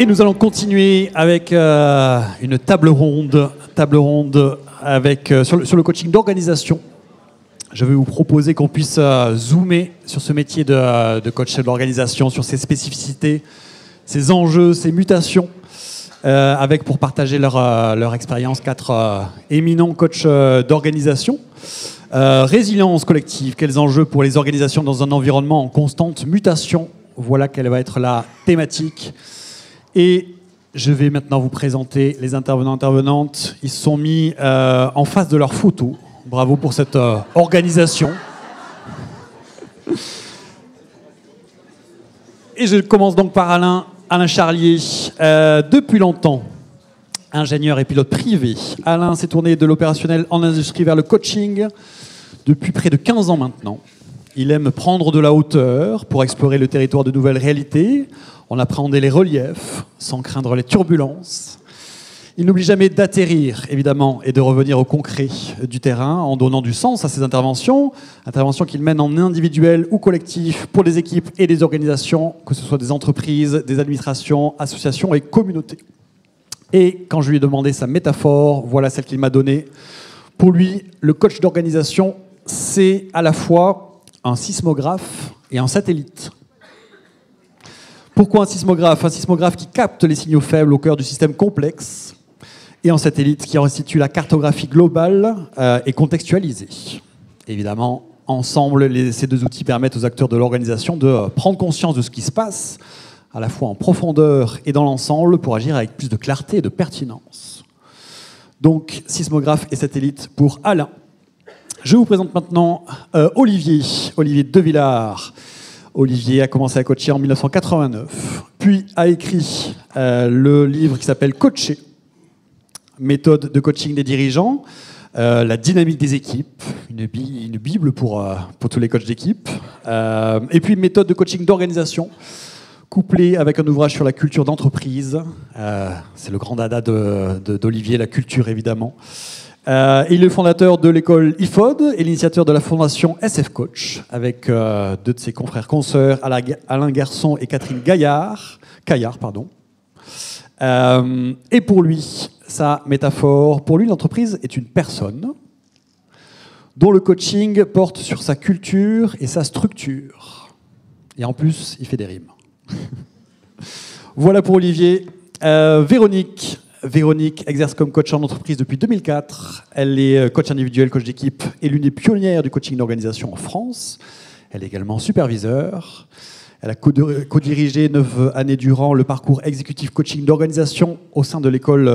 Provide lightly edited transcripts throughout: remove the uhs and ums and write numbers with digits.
Et nous allons continuer avec une table ronde avec, sur le coaching d'organisation. Je vais vous proposer qu'on puisse zoomer sur ce métier de coach d'organisation, sur ses spécificités, ses enjeux, ses mutations, avec pour partager leur expérience 4 éminents coachs d'organisation. Résilience collective, quels enjeux pour les organisations dans un environnement en constante mutation? Voilà quelle va être la thématique. Et je vais maintenant vous présenter les intervenants-intervenantes. Ils se sont mis en face de leurs photos. Bravo pour cette organisation. Et je commence donc par Alain Charlier. Depuis longtemps, ingénieur et pilote privé, Alain s'est tourné de l'opérationnel en industrie vers le coaching depuis près de 15 ans maintenant. Il aime prendre de la hauteur pour explorer le territoire de nouvelles réalités, en appréhender les reliefs, sans craindre les turbulences. Il n'oublie jamais d'atterrir, évidemment, et de revenir au concret du terrain, en donnant du sens à ses interventions qu'il mène en individuel ou collectif pour des équipes et des organisations, que ce soit des entreprises, des administrations, associations et communautés. Et quand je lui ai demandé sa métaphore, voilà celle qu'il m'a donnée. Pour lui, le coach d'organisation, c'est à la fois un sismographe et un satellite. Pourquoi un sismographe? Un sismographe qui capte les signaux faibles au cœur du système complexe et un satellite qui en restitue la cartographie globale et contextualisée. Évidemment, ensemble, ces 2 outils permettent aux acteurs de l'organisation de prendre conscience de ce qui se passe, à la fois en profondeur et dans l'ensemble, pour agir avec plus de clarté et de pertinence. Donc, sismographe et satellite pour Alain. Je vous présente maintenant Olivier Devillard. Olivier a commencé à coacher en 1989, puis a écrit le livre qui s'appelle Coacher, méthode de coaching des dirigeants, la dynamique des équipes, une bible pour tous les coachs d'équipe, et puis méthode de coaching d'organisation, couplée avec un ouvrage sur la culture d'entreprise. C'est le grand dada d'Olivier, la culture évidemment. Il est le fondateur de l'école IFOD et l'initiateur de la fondation SF Coach, avec 2 de ses confrères consoeurs, Alain Garçon et Catherine Caillard. Et pour lui, sa métaphore, pour lui, l'entreprise est une personne dont le coaching porte sur sa culture et sa structure. Et en plus, il fait des rimes. Voilà pour Olivier. Véronique exerce comme coach en entreprise depuis 2004. Elle est coach individuel, coach d'équipe et l'une des pionnières du coaching d'organisation en France. Elle est également superviseure. Elle a co-dirigé 9 années durant le parcours exécutif coaching d'organisation au sein de l'école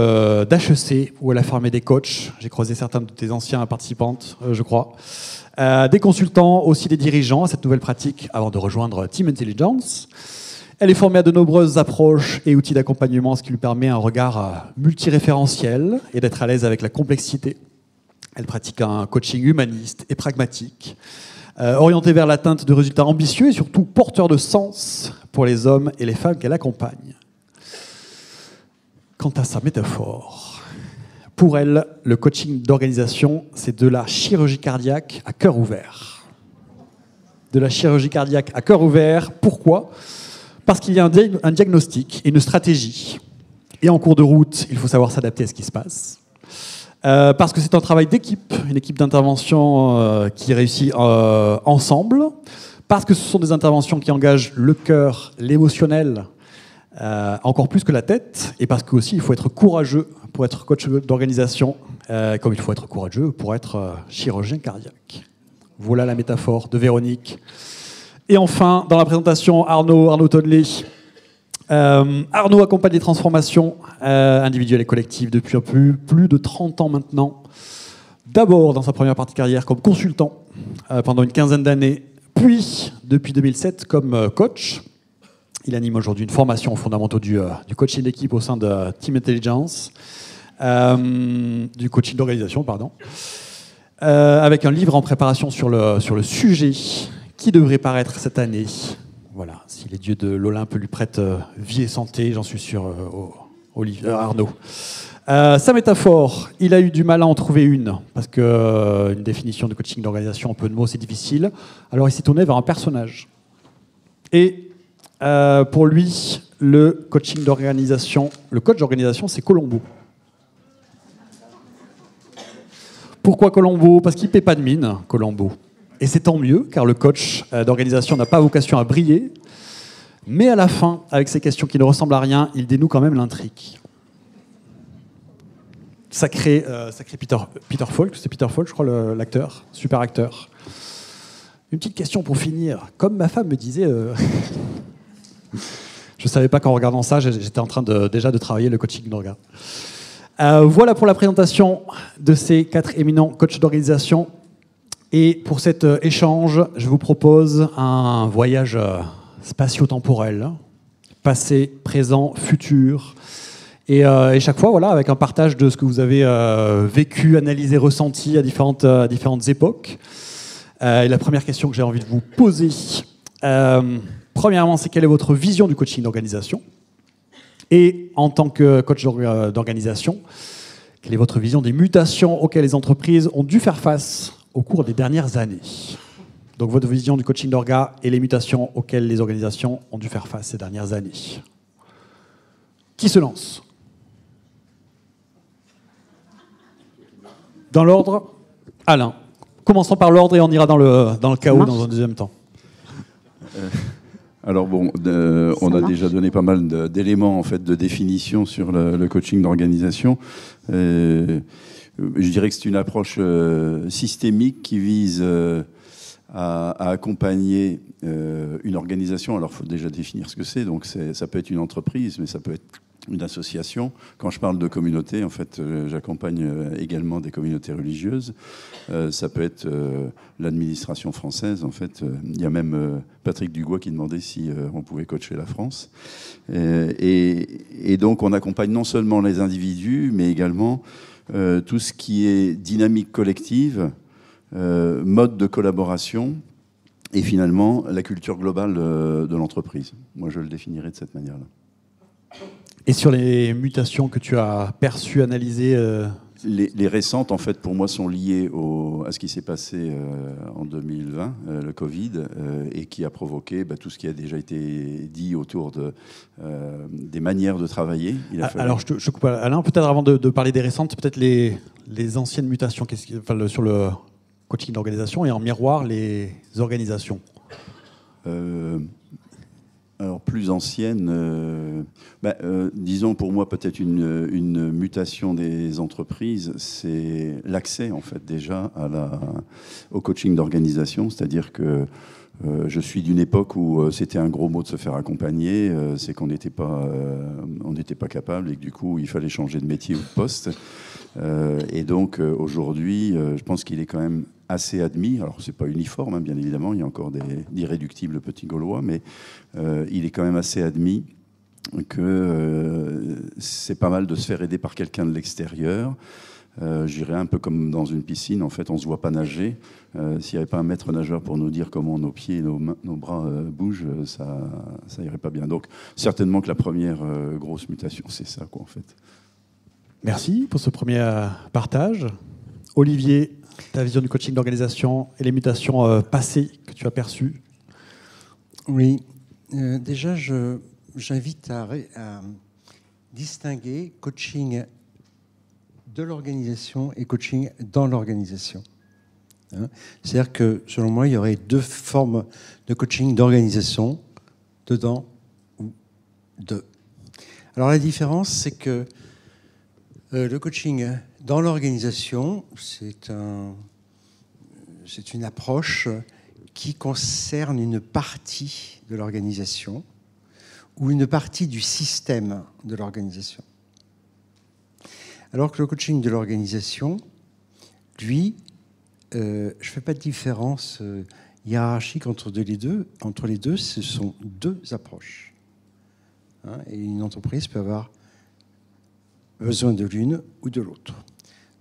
d'HEC où elle a formé des coachs. J'ai croisé certains de tes anciens participantes, je crois. Des consultants, aussi des dirigeants à cette nouvelle pratique avant de rejoindre Team Intelligence. Elle est formée à de nombreuses approches et outils d'accompagnement, ce qui lui permet un regard multiréférentiel et d'être à l'aise avec la complexité. Elle pratique un coaching humaniste et pragmatique, orienté vers l'atteinte de résultats ambitieux et surtout porteur de sens pour les hommes et les femmes qu'elle accompagne. Quant à sa métaphore, pour elle, le coaching d'organisation, c'est de la chirurgie cardiaque à cœur ouvert. De la chirurgie cardiaque à cœur ouvert, pourquoi ? Parce qu'il y a un diagnostic et une stratégie. Et en cours de route, il faut savoir s'adapter à ce qui se passe. Parce que c'est un travail d'équipe, une équipe d'intervention qui réussit ensemble. Parce que ce sont des interventions qui engagent le cœur, l'émotionnel, encore plus que la tête. Et parce qu'aussi, il faut être courageux pour être coach d'organisation, comme il faut être courageux pour être chirurgien cardiaque. Voilà la métaphore de Véronique. Et enfin, dans la présentation, Arnaud Tonnelet. Arnaud accompagne les transformations individuelles et collectives depuis un peu plus de 30 ans maintenant. D'abord dans sa première partie de carrière comme consultant pendant une 15aine d'années, puis depuis 2007 comme coach. Il anime aujourd'hui une formation aux fondamentaux du coaching d'équipe au sein de Team Intelligence, du coaching d'organisation, pardon, avec un livre en préparation sur le sujet qui devrait paraître cette année. Voilà, si les dieux de l'Olympe lui prêtent vie et santé, j'en suis sûr, Arnaud. Sa métaphore, il a eu du mal à en trouver une, parce qu'une définition de coaching d'organisation en peu de mots, c'est difficile. Alors il s'est tourné vers un personnage. Et pour lui, le coaching d'organisation, le coach d'organisation, c'est Colombo. Pourquoi Colombo? Parce qu'il ne paie pas de mine, Colombo. Et c'est tant mieux, car le coach d'organisation n'a pas vocation à briller. Mais à la fin, avec ces questions qui ne ressemblent à rien, il dénoue quand même l'intrigue. Sacré Peter Falk, c'est Peter Falk, je crois, l'acteur, super acteur. Une petite question pour finir. Comme ma femme me disait, je ne savais pas qu'en regardant ça, j'étais en train déjà de travailler le coaching d'orga. Voilà pour la présentation de ces 4 éminents coachs d'organisation. Et pour cet échange, je vous propose un voyage spatio-temporel, passé, présent, futur. Et chaque fois, voilà, avec un partage de ce que vous avez vécu, analysé, ressenti à différentes époques. Et la première question que j'ai envie de vous poser, premièrement, c'est quelle est votre vision du coaching d'organisation? Et en tant que coach d'organisation, quelle est votre vision des mutations auxquelles les entreprises ont dû faire face au cours des dernières années? Donc votre vision du coaching d'orga et les mutations auxquelles les organisations ont dû faire face ces dernières années. Qui se lance? Dans l'ordre, Alain. Commençons par l'ordre et on ira dans le chaos dans un deuxième temps. Alors bon, on a déjà donné pas mal d'éléments en fait de définition sur le coaching d'organisation. Je dirais que c'est une approche systémique qui vise à accompagner une organisation. Alors il faut déjà définir ce que c'est. Donc ça peut être une entreprise, mais ça peut être une association. Quand je parle de communauté, en fait, j'accompagne également des communautés religieuses. Ça peut être l'administration française. En fait, il y a même Patrick Dugois qui demandait si on pouvait coacher la France. Et donc, on accompagne non seulement les individus, mais également tout ce qui est dynamique collective, mode de collaboration et finalement la culture globale de l'entreprise. Moi, je le définirais de cette manière-là. Et sur les mutations que tu as perçues, analysées les récentes, en fait, pour moi, sont liées à ce qui s'est passé en 2020, le Covid, et qui a provoqué tout ce qui a déjà été dit autour des manières de travailler. Alors, je coupe Alain, peut-être avant de parler des récentes, peut-être les anciennes mutations sur le coaching d'organisation et en miroir, les organisations. Alors plus ancienne, disons pour moi peut-être une mutation des entreprises, c'est l'accès en fait déjà au coaching d'organisation, c'est-à-dire que je suis d'une époque où c'était un gros mot de se faire accompagner, c'est qu'on n'était pas capable et que du coup il fallait changer de métier ou de poste. Et donc aujourd'hui, je pense qu'il est quand même assez admis. Alors c'est pas uniforme, hein, bien évidemment, il y a encore d'irréductibles petits Gaulois, mais il est quand même assez admis que c'est pas mal de se faire aider par quelqu'un de l'extérieur. Je dirais un peu comme dans une piscine, en fait, on ne se voit pas nager. S'il n'y avait pas un maître nageur pour nous dire comment nos pieds et nos bras bougent, ça irait pas bien. Donc certainement que la première grosse mutation, c'est ça, quoi, en fait. Merci pour ce premier partage. Olivier, ta vision du coaching d'organisation et les mutations passées que tu as perçues? Oui, déjà, j'invite à distinguer coaching de l'organisation et coaching dans l'organisation. Hein, c'est-à-dire que, selon moi, il y aurait 2 formes de coaching d'organisation, dedans ou de. Alors la différence, c'est que le coaching dans l'organisation, c'est une approche qui concerne une partie de l'organisation ou une partie du système de l'organisation. Alors que le coaching de l'organisation, lui, je ne fais pas de différence hiérarchique entre les deux. Entre les deux, ce sont 2 approches. Hein, et une entreprise peut avoir besoin de l'une ou de l'autre.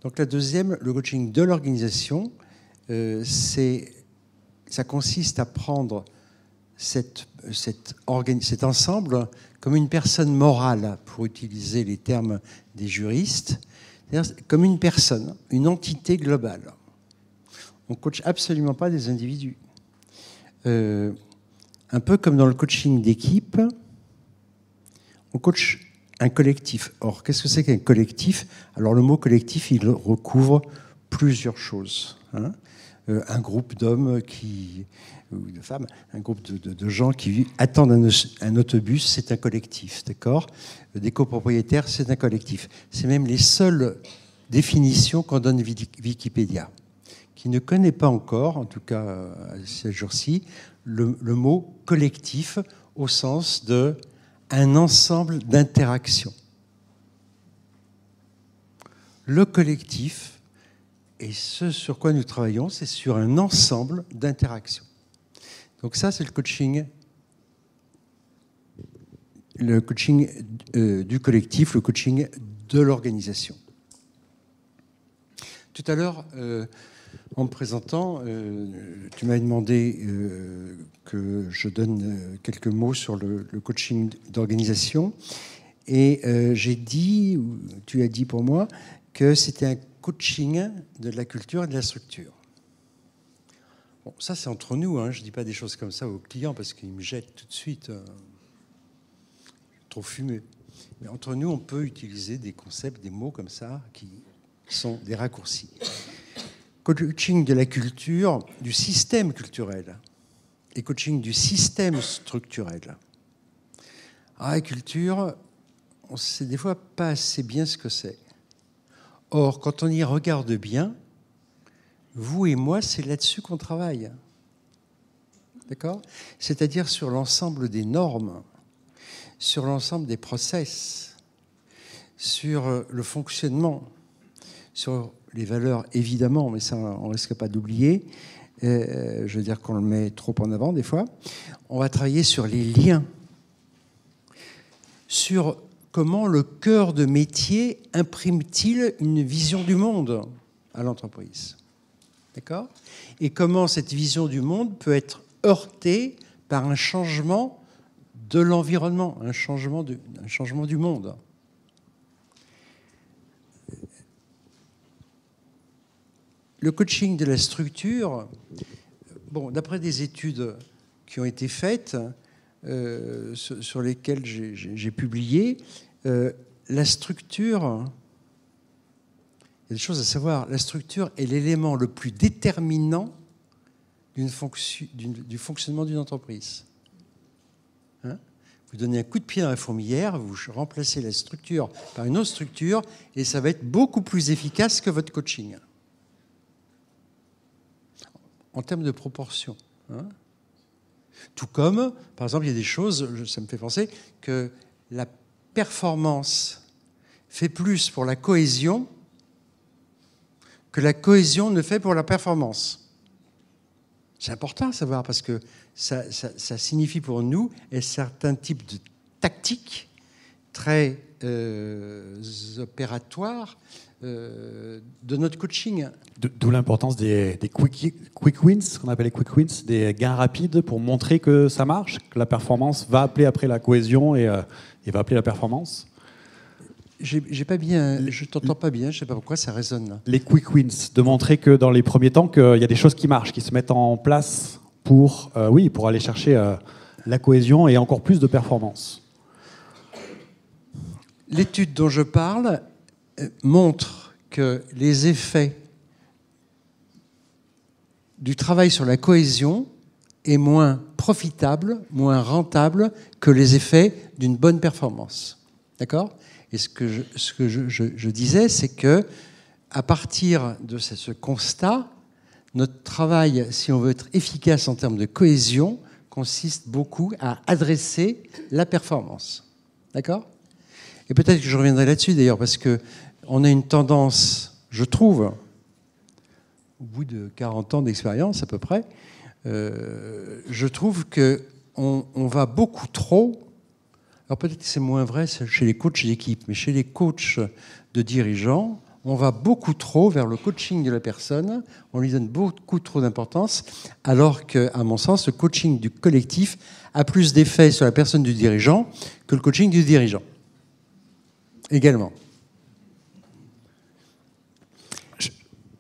Donc la deuxième, le coaching de l'organisation, ça consiste à prendre cet ensemble comme une personne morale, pour utiliser les termes des juristes, c'est-à-dire comme une personne, une entité globale. On ne coach absolument pas des individus. Un peu comme dans le coaching d'équipe, on coach un collectif. Or, qu'est-ce que c'est qu'un collectif? Alors, le mot collectif, il recouvre plusieurs choses. Hein. Un groupe d'hommes ou de femmes, un groupe de gens qui attendent un autobus, c'est un collectif, d'accord? Des copropriétaires, c'est un collectif. C'est même les seules définitions qu'en donne Wikipédia, qui ne connaît pas encore, en tout cas ces jours-ci, le mot collectif au sens de un ensemble d'interactions. Le collectif, et ce sur quoi nous travaillons, c'est sur un ensemble d'interactions. Donc ça, c'est le coaching du collectif, le coaching de l'organisation. Tout à l'heure, en me présentant, tu m'avais demandé que je donne quelques mots sur le coaching d'organisation. Et j'ai dit, ou tu as dit pour moi, que c'était un coaching de la culture et de la structure. Bon, ça, c'est entre nous. Hein. Je ne dis pas des choses comme ça aux clients parce qu'ils me jettent tout de suite. Trop fumé. Mais entre nous, on peut utiliser des concepts, des mots comme ça qui sont des raccourcis. Coaching de la culture, du système culturel et coaching du système structurel. Ah, la culture, on ne sait des fois pas assez bien ce que c'est. Or, quand on y regarde bien, vous et moi, c'est là-dessus qu'on travaille. D'accord ? C'est-à-dire sur l'ensemble des normes, sur l'ensemble des process, sur le fonctionnement, sur les valeurs, évidemment, mais ça, on ne risque pas d'oublier. Je veux dire qu'on le met trop en avant, des fois. On va travailler sur les liens, sur comment le cœur de métier imprime-t-il une vision du monde à l'entreprise. D'accord ? Et comment cette vision du monde peut être heurtée par un changement de l'environnement, un changement du monde. Le coaching de la structure, bon, d'après des études qui ont été faites, sur lesquelles j'ai publié, la structure, il y a des choses à savoir, la structure est l'élément le plus déterminant du fonctionnement d'une entreprise. Hein ? Vous donnez un coup de pied dans la fourmilière, vous remplacez la structure par une autre structure, et ça va être beaucoup plus efficace que votre coaching. En termes de proportion. Hein. Tout comme, par exemple, il y a des choses, ça me fait penser, que la performance fait plus pour la cohésion que la cohésion ne fait pour la performance. C'est important à savoir parce que ça signifie pour nous un certain type de tactique très opératoire de notre coaching. D'où l'importance des quick wins, ce qu'on appelle les quick wins, des gains rapides pour montrer que ça marche, que la performance va appeler après la cohésion et va appeler la performance. J'ai pas bien, je t'entends pas bien, je sais pas pourquoi ça résonne là. Les quick wins, de montrer que dans les premiers temps, qu'il y a des choses qui marchent, qui se mettent en place pour aller chercher la cohésion et encore plus de performance. L'étude dont je parle montre que les effets du travail sur la cohésion est moins profitable, moins rentable que les effets d'une bonne performance. D'accord ? Et ce que je disais, c'est que à partir de ce constat, notre travail, si on veut être efficace en termes de cohésion, consiste beaucoup à adresser la performance. D'accord ? Et peut-être que je reviendrai là-dessus d'ailleurs, parce qu'on a une tendance, je trouve, au bout de 40 ans d'expérience à peu près, je trouve qu'on va beaucoup trop, alors peut-être que c'est moins vrai chez les coachs d'équipe, mais chez les coachs de dirigeants, on va beaucoup trop vers le coaching de la personne, on lui donne beaucoup trop d'importance, alors qu'à mon sens, le coaching du collectif a plus d'effet sur la personne du dirigeant que le coaching du dirigeant. Également.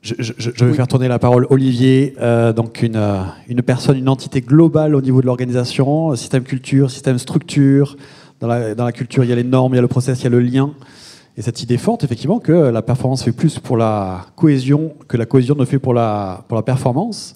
Je vais faire tourner la parole Olivier, donc une personne, une entité globale au niveau de l'organisation, système culture, système structure, Dans la culture, il y a les normes, il y a le process, il y a le lien. Et cette idée forte, effectivement, que la performance fait plus pour la cohésion que la cohésion ne fait pour la performance.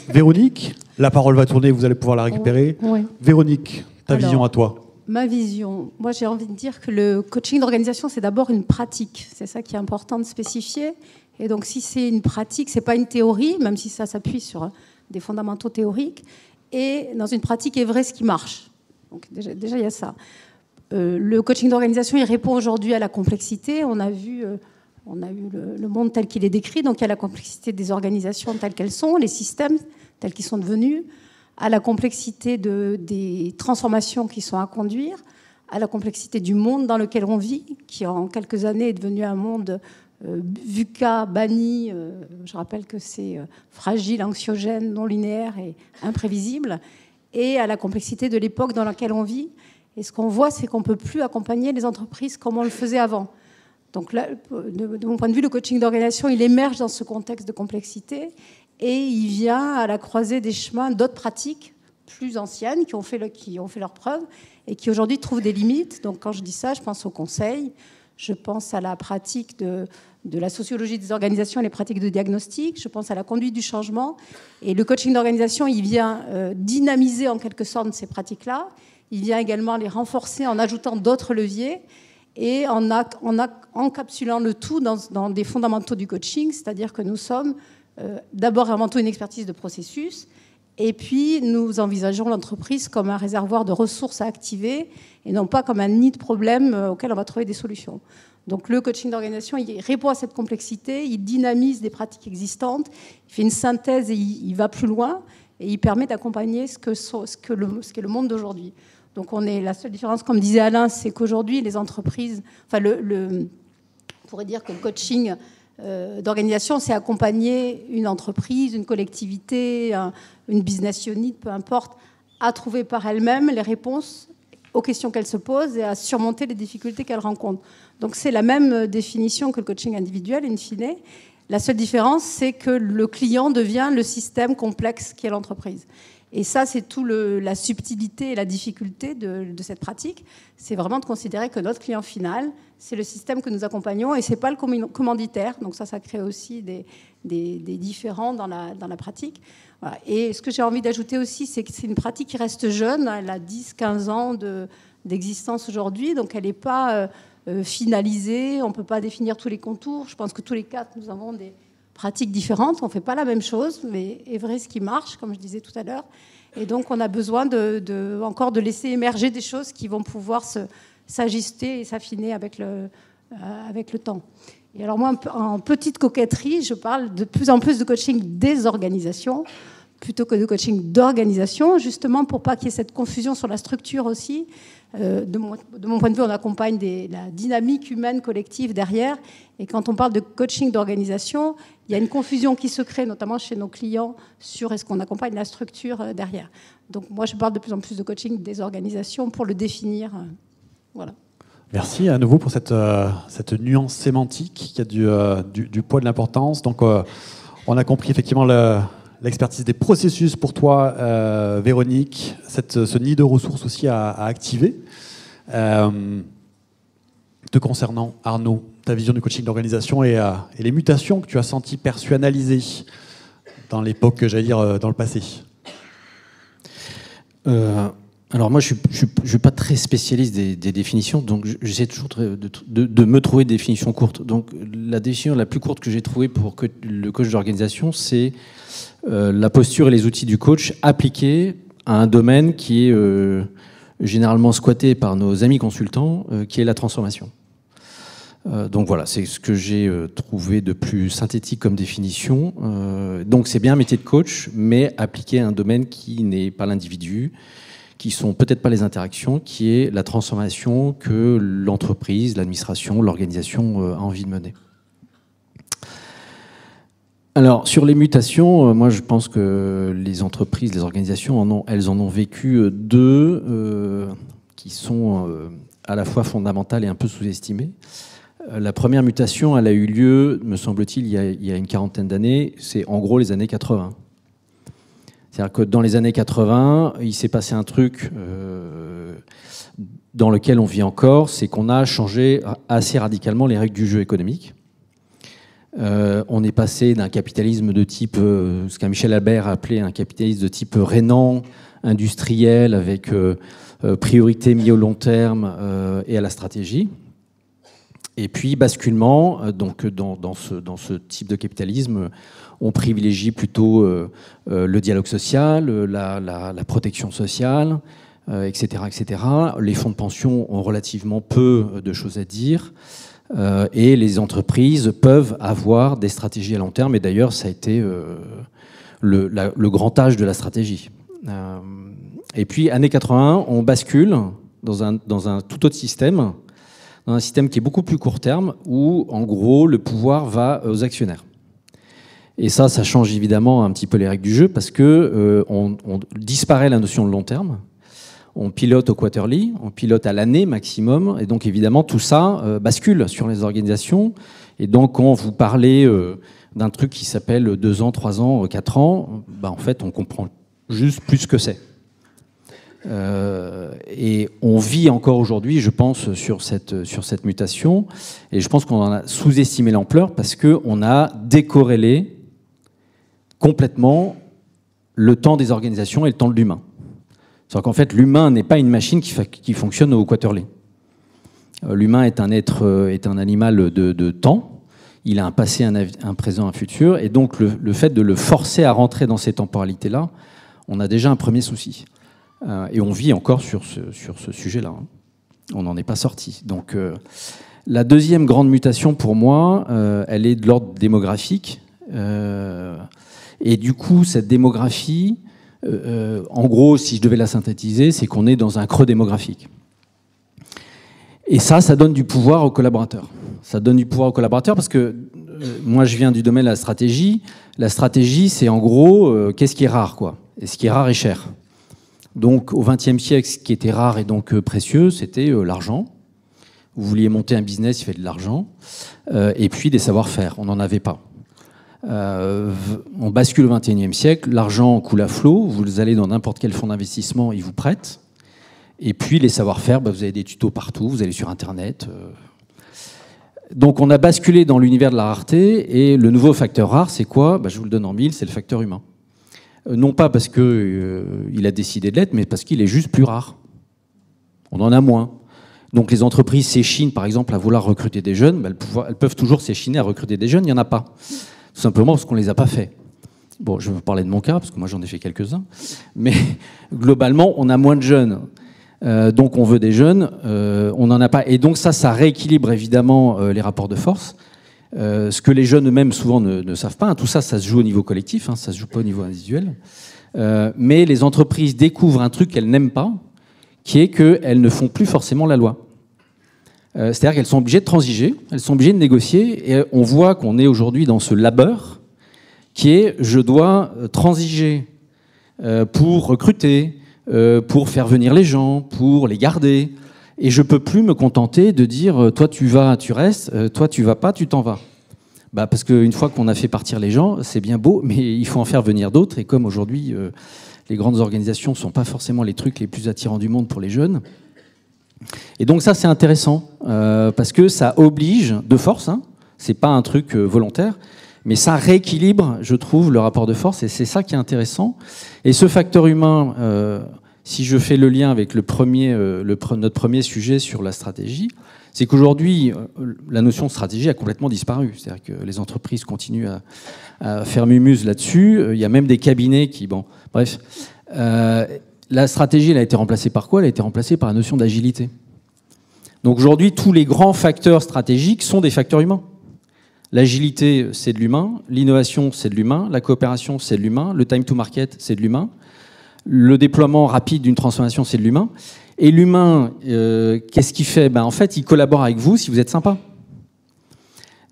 Véronique, la parole va tourner, vous allez pouvoir la récupérer. Oui. Véronique, ta vision à toi. Ma vision, moi j'ai envie de dire que le coaching d'organisation, c'est d'abord une pratique. C'est ça qui est important de spécifier. Et donc si c'est une pratique, c'est pas une théorie, même si ça s'appuie sur des fondamentaux théoriques. Et dans une pratique est vrai ce qui marche. Donc déjà il y a ça. Le coaching d'organisation, il répond aujourd'hui à la complexité. On a eu le monde tel qu'il est décrit. Donc il y a la complexité des organisations telles qu'elles sont, les systèmes tels qu'ils sont devenus, à la complexité des transformations qui sont à conduire, à la complexité du monde dans lequel on vit, qui en quelques années est devenu un monde VUCA, banni. Je rappelle que c'est fragile, anxiogène, non linéaire et imprévisible, et à la complexité de l'époque dans laquelle on vit. Et ce qu'on voit, c'est qu'on ne peut plus accompagner les entreprises comme on le faisait avant. Donc là, de mon point de vue, le coaching d'organisation, il émerge dans ce contexte de complexité et il vient à la croisée des chemins d'autres pratiques plus anciennes qui ont fait leurs preuves et qui aujourd'hui trouvent des limites. Donc quand je dis ça, je pense au conseil, je pense à la pratique de la sociologie des organisations et les pratiques de diagnostic, je pense à la conduite du changement. Et le coaching d'organisation, il vient dynamiser en quelque sorte ces pratiques-là. Il vient également les renforcer en ajoutant d'autres leviers et en encapsulant le tout dans des fondamentaux du coaching, c'est-à-dire que nous sommes d'abord et avant tout une expertise de processus, et puis nous envisageons l'entreprise comme un réservoir de ressources à activer et non pas comme un nid de problèmes auquel on va trouver des solutions. Donc le coaching d'organisation, il répond à cette complexité, il dynamise des pratiques existantes, il fait une synthèse et il va plus loin et il permet d'accompagner ce qu'est le monde d'aujourd'hui. Donc la seule différence, comme disait Alain, c'est qu'aujourd'hui les entreprises, enfin on pourrait dire que le coaching d'organisation, c'est accompagner une entreprise, une collectivité, une business unit, peu importe, à trouver par elle-même les réponses aux questions qu'elle se pose et à surmonter les difficultés qu'elle rencontre. Donc c'est la même définition que le coaching individuel, in fine. La seule différence, c'est que le client devient le système complexe qu'est l'entreprise. Et ça, c'est tout la subtilité et la difficulté de cette pratique. C'est vraiment de considérer que notre client final, c'est le système que nous accompagnons et ce n'est pas le commanditaire. Donc ça crée aussi des différends dans la pratique. Voilà. Et ce que j'ai envie d'ajouter aussi, c'est que c'est une pratique qui reste jeune. Elle a 10-15 ans d'existence aujourd'hui. Donc elle n'est pas finalisée. On ne peut pas définir tous les contours. Je pense que tous les quatre, nous avons des pratiques différentes, on ne fait pas la même chose, mais est vrai ce qui marche, comme je disais tout à l'heure. Et donc, on a besoin encore de laisser émerger des choses qui vont pouvoir s'ajuster et s'affiner avec le temps. Et alors moi, en petite coquetterie, je parle de plus en plus de coaching des organisations plutôt que de coaching d'organisation, justement pour pas qu'il y ait cette confusion sur la structure aussi. De mon point de vue, on accompagne la dynamique humaine collective derrière. Et quand on parle de coaching d'organisation, il y a une confusion qui se crée, notamment chez nos clients, sur est-ce qu'on accompagne la structure derrière. Donc moi, je parle de plus en plus de coaching des organisations pour le définir. Voilà. Merci à nouveau pour cette nuance sémantique qui a du poids, de l'importance. Donc on a compris effectivement l'expertise des processus pour toi, Véronique, ce nid de ressources aussi à activer. Te concernant, Arnaud, ta vision du coaching d'organisation et les mutations que tu as senties perçues, analysées dans l'époque, j'allais dire, dans le passé. Alors moi, je suis pas très spécialiste des définitions, donc j'essaie toujours de me trouver des définitions courtes. Donc la définition la plus courte que j'ai trouvée pour le coach d'organisation, c'est la posture et les outils du coach appliqués à un domaine qui est généralement squatté par nos amis consultants, qui est la transformation. Donc voilà, c'est ce que j'ai trouvé de plus synthétique comme définition. Donc c'est bien un métier de coach, mais appliqué à un domaine qui n'est pas l'individu, qui sont peut-être pas les interactions, qui est la transformation que l'entreprise, l'administration, l'organisation a envie de mener. Alors, sur les mutations, moi je pense que les entreprises, les organisations, elles en ont vécu deux qui sont à la fois fondamentales et un peu sous-estimées. La première mutation, elle a eu lieu, me semble-t-il, il y a une quarantaine d'années, c'est en gros les années 80. C'est-à-dire que dans les années 80, il s'est passé un truc dans lequel on vit encore, c'est qu'on a changé assez radicalement les règles du jeu économique. On est passé d'un capitalisme de type, ce qu'un Michel Albert a appelé un capitalisme de type rénant, industriel, avec priorité mis au long terme et à la stratégie. Et puis basculement, donc dans ce type de capitalisme, on privilégie plutôt le dialogue social, la protection sociale, etc., etc. Les fonds de pension ont relativement peu de choses à dire. Et les entreprises peuvent avoir des stratégies à long terme. Et d'ailleurs, ça a été le grand âge de la stratégie. Et puis, années 81, on bascule dans un tout autre système, dans un système qui est beaucoup plus court terme, où, en gros, le pouvoir va aux actionnaires. Et ça change évidemment un petit peu les règles du jeu, parce que on disparaît la notion de long terme. On pilote au quarterly, on pilote à l'année maximum, et donc évidemment tout ça bascule sur les organisations. Et donc quand vous parlez d'un truc qui s'appelle 2 ans, 3 ans, 4 ans, en fait on comprend juste plus ce que c'est. Et on vit encore aujourd'hui, je pense, sur cette mutation, et je pense qu'on en a sous-estimé l'ampleur parce qu'on a décorrélé complètement le temps des organisations et le temps de l'humain. C'est-à-dire qu'en fait, l'humain n'est pas une machine qui fonctionne au quarterly. L'humain est un animal de temps. Il a un passé, un présent, un futur. Et donc, le fait de le forcer à rentrer dans ces temporalités-là, on a déjà un premier souci. Et on vit encore sur ce sujet-là. On n'en est pas sorti. Donc, la deuxième grande mutation, pour moi, elle est de l'ordre démographique. Et du coup, cette démographie... en gros, si je devais la synthétiser, c'est qu'on est dans un creux démographique. Et ça donne du pouvoir aux collaborateurs. Ça donne du pouvoir aux collaborateurs parce que moi, je viens du domaine de la stratégie. La stratégie, c'est en gros, qu'est-ce qui est rare, quoi. Et ce qui est rare est cher. Donc, au XXe siècle, ce qui était rare et donc précieux, c'était l'argent. Vous vouliez monter un business, il fallait de l'argent. Et puis des savoir-faire. On n'en avait pas. On bascule au XXIe siècle, l'argent coule à flot, vous allez dans n'importe quel fonds d'investissement, ils vous prêtent. Et puis les savoir-faire, vous avez des tutos partout, vous allez sur Internet. Donc on a basculé dans l'univers de la rareté, et le nouveau facteur rare, c'est quoi ? Je vous le donne en mille, c'est le facteur humain. Non pas parce qu'il a décidé de l'être, mais parce qu'il est juste plus rare. On en a moins. Donc les entreprises s'échinent, par exemple, à vouloir recruter des jeunes, elles peuvent toujours s'échiner à recruter des jeunes, il n'y en a pas. Tout simplement parce qu'on ne les a pas faits. Bon, je vais vous parler de mon cas, parce que moi j'en ai fait quelques-uns. Mais globalement, on a moins de jeunes. Donc on veut des jeunes, on n'en a pas. Et donc ça rééquilibre évidemment les rapports de force. Ce que les jeunes eux-mêmes souvent ne savent pas. Tout ça se joue au niveau collectif, ça ne se joue pas au niveau individuel. Mais les entreprises découvrent un truc qu'elles n'aiment pas, qui est qu'elles ne font plus forcément la loi. C'est-à-dire qu'elles sont obligées de transiger, elles sont obligées de négocier, et on voit qu'on est aujourd'hui dans ce labeur qui est je dois transiger pour recruter, pour faire venir les gens, pour les garder, et je peux plus me contenter de dire toi tu vas, tu restes, toi tu vas pas, tu t'en vas. Parce qu'une fois qu'on a fait partir les gens, c'est bien beau, mais il faut en faire venir d'autres, et comme aujourd'hui les grandes organisations ne sont pas forcément les trucs les plus attirants du monde pour les jeunes. Et donc ça c'est intéressant parce que ça oblige de force, c'est pas un truc volontaire, mais ça rééquilibre, je trouve, le rapport de force, et c'est ça qui est intéressant. Et ce facteur humain, si je fais le lien avec notre premier sujet sur la stratégie, c'est qu'aujourd'hui la notion de stratégie a complètement disparu. C'est-à-dire que les entreprises continuent à faire mumuse là-dessus. Il y a même des cabinets qui, bref. La stratégie, elle a été remplacée par quoi ? Elle a été remplacée par la notion d'agilité. Donc aujourd'hui, tous les grands facteurs stratégiques sont des facteurs humains. L'agilité, c'est de l'humain. L'innovation, c'est de l'humain. La coopération, c'est de l'humain. Le time to market, c'est de l'humain. Le déploiement rapide d'une transformation, c'est de l'humain. Et l'humain, qu'est-ce qu'il fait ? En fait, il collabore avec vous si vous êtes sympa.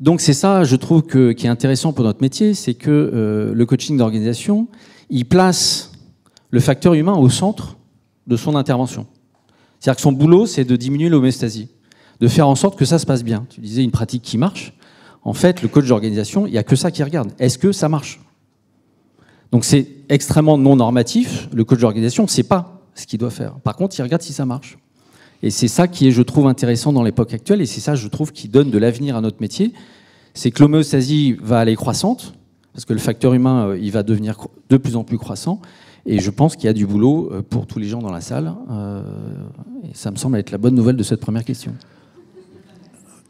Donc c'est ça, je trouve, qui est intéressant pour notre métier, c'est que le coaching d'organisation, il place le facteur humain au centre de son intervention. C'est-à-dire que son boulot, c'est de diminuer l'homéostasie, de faire en sorte que ça se passe bien. Tu disais une pratique qui marche. En fait, le coach d'organisation, il n'y a que ça qui regarde. Est-ce que ça marche ? Donc c'est extrêmement non normatif. Le coach d'organisation ne sait pas ce qu'il doit faire. Par contre, il regarde si ça marche. Et c'est ça qui est, je trouve, intéressant dans l'époque actuelle, et c'est ça, je trouve, qui donne de l'avenir à notre métier. C'est que l'homéostasie va aller croissante, parce que le facteur humain, il va devenir de plus en plus croissant. Et je pense qu'il y a du boulot pour tous les gens dans la salle. Et ça me semble être la bonne nouvelle de cette première question.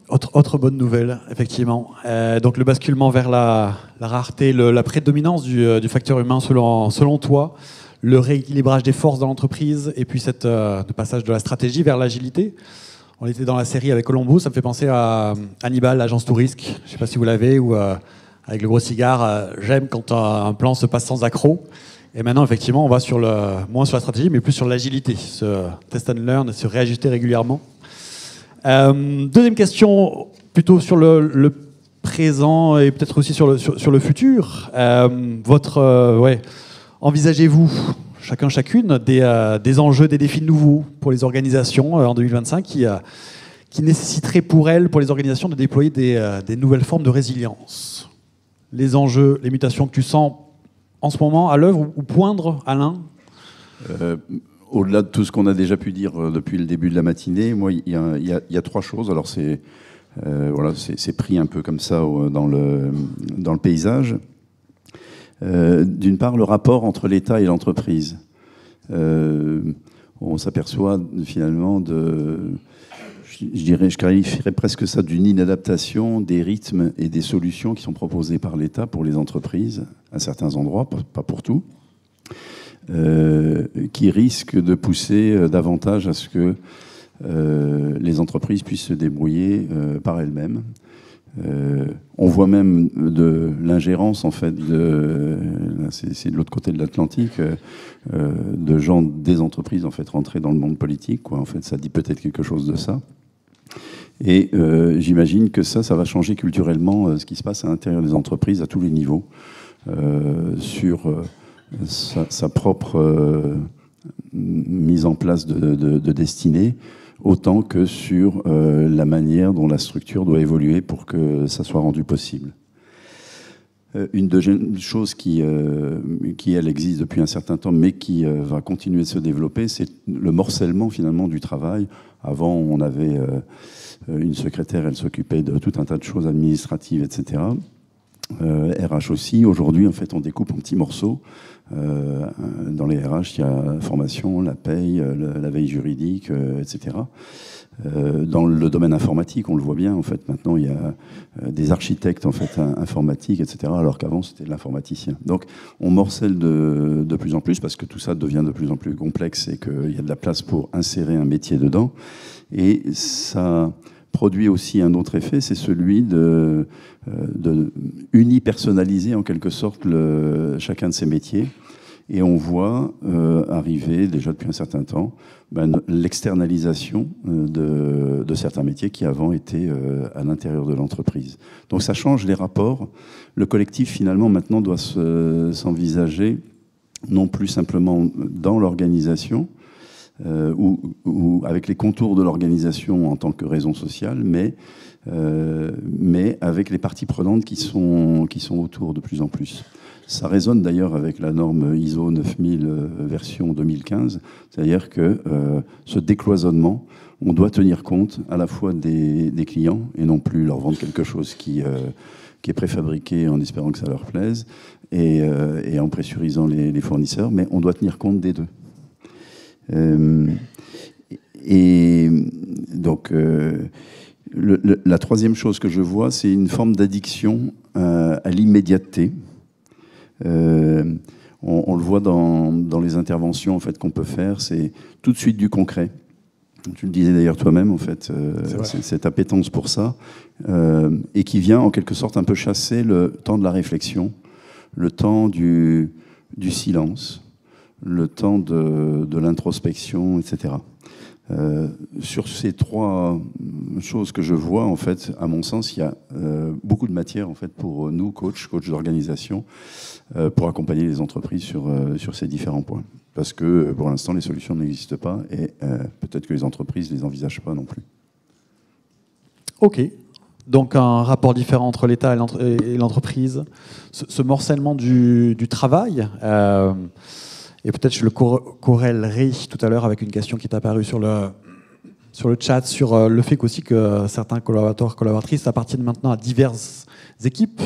Autre bonne nouvelle, effectivement. Donc le basculement vers la rareté, la prédominance du facteur humain selon toi, le rééquilibrage des forces dans l'entreprise, et puis le passage de la stratégie vers l'agilité. On était dans la série avec Colombo, ça me fait penser à Hannibal, l'agence Tourisque. Je ne sais pas si vous l'avez, ou avec le gros cigare, j'aime quand un plan se passe sans accroc. Et maintenant, effectivement, on va moins sur la stratégie, mais plus sur l'agilité, se test and learn, se réajuster régulièrement. Deuxième question, plutôt sur le présent et peut-être aussi sur le futur. Envisagez-vous, chacune, des enjeux, des défis nouveaux pour les organisations en 2025 qui nécessiteraient pour les organisations, de déployer des nouvelles formes de résilience? Les enjeux, les mutations que tu sens en ce moment à l'œuvre ou poindre, Alain? Au-delà de tout ce qu'on a déjà pu dire depuis le début de la matinée, moi, il y a trois choses. Alors, c'est pris un peu comme ça dans le paysage. D'une part, le rapport entre l'État et l'entreprise. On s'aperçoit finalement je qualifierais presque ça d'une inadaptation des rythmes et des solutions qui sont proposées par l'État pour les entreprises, à certains endroits, pas pour tout. Qui risque de pousser davantage à ce que les entreprises puissent se débrouiller par elles-mêmes. On voit même de l'ingérence, en fait, c'est de l'autre côté de l'Atlantique, de gens des entreprises, en fait, rentrer dans le monde politique, quoi. En fait, ça dit peut-être quelque chose de ça. Et j'imagine que ça va changer culturellement ce qui se passe à l'intérieur des entreprises à tous les niveaux, sur sa propre mise en place de destinée, autant que sur la manière dont la structure doit évoluer pour que ça soit rendu possible. Une deuxième chose qui, elle, existe depuis un certain temps, mais qui va continuer de se développer, c'est le morcellement, finalement, du travail. Avant, on avait une secrétaire, elle s'occupait de tout un tas de choses administratives, etc. RH aussi. Aujourd'hui, en fait, on découpe en petits morceaux. Dans les RH, il y a la formation, la paye, la veille juridique, etc. Dans le domaine informatique, on le voit bien, en fait, maintenant, il y a des architectes, en fait, informatiques, etc., alors qu'avant, c'était de l'informaticien. Donc, on morcelle de plus en plus, parce que tout ça devient de plus en plus complexe et qu'il y a de la place pour insérer un métier dedans. Et ça produit aussi un autre effet, c'est celui de unipersonnaliser, en quelque sorte, chacun de ces métiers. Et on voit arriver, déjà depuis un certain temps, l'externalisation de certains métiers qui avant étaient à l'intérieur de l'entreprise. Donc ça change les rapports. Le collectif, finalement, maintenant, doit s'envisager non plus simplement dans l'organisation, ou avec les contours de l'organisation en tant que raison sociale, mais avec les parties prenantes qui sont autour de plus en plus. Ça résonne d'ailleurs avec la norme ISO 9000 version 2015, c'est-à-dire que ce décloisonnement, on doit tenir compte à la fois des clients et non plus leur vendre quelque chose qui est préfabriqué en espérant que ça leur plaise et en pressurisant les fournisseurs, mais on doit tenir compte des deux. Et donc, la troisième chose que je vois, c'est une forme d'addiction à l'immédiateté. On le voit dans les interventions, en fait, qu'on peut faire, c'est tout de suite du concret. Tu le disais d'ailleurs toi-même, en fait, cette appétence pour ça, et qui vient en quelque sorte un peu chasser le temps de la réflexion, le temps du silence, le temps de l'introspection, etc. Sur ces trois choses que je vois, en fait, à mon sens, il y a beaucoup de matière, en fait, pour nous, coachs d'organisation, pour accompagner les entreprises sur ces différents points. Parce que, pour l'instant, les solutions n'existent pas et peut-être que les entreprises ne les envisagent pas non plus. OK. Donc, un rapport différent entre l'État et l'entreprise. Ce morcellement du travail. Et peut-être je le corrélerai tout à l'heure avec une question qui est apparue sur le chat, sur le fait qu'aussi que certains collaborateurs, collaboratrices appartiennent maintenant à diverses équipes,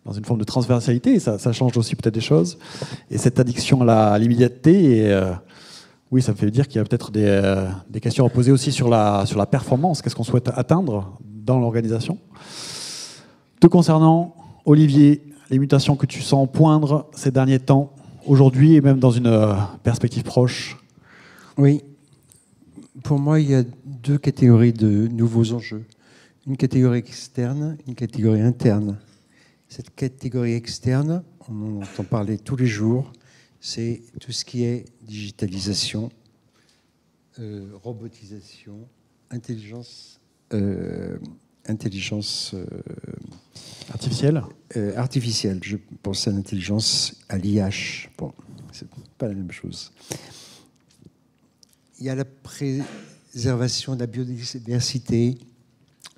dans une forme de transversalité, et ça change aussi peut-être des choses. Et cette addiction à l'immédiateté, oui, ça me fait dire qu'il y a peut-être des questions à poser aussi sur la performance. Qu'est-ce qu'on souhaite atteindre dans l'organisation? Te concernant, Olivier, les mutations que tu sens poindre ces derniers temps, aujourd'hui et même dans une perspective proche? Oui. Pour moi, il y a deux catégories de nouveaux enjeux. Une catégorie externe, une catégorie interne. Cette catégorie externe, on en entend parler tous les jours, c'est tout ce qui est digitalisation, robotisation, intelligence artificielle. Je pense à l'intelligence, à l'IH. Bon, c'est pas la même chose. Il y a la préservation de la biodiversité,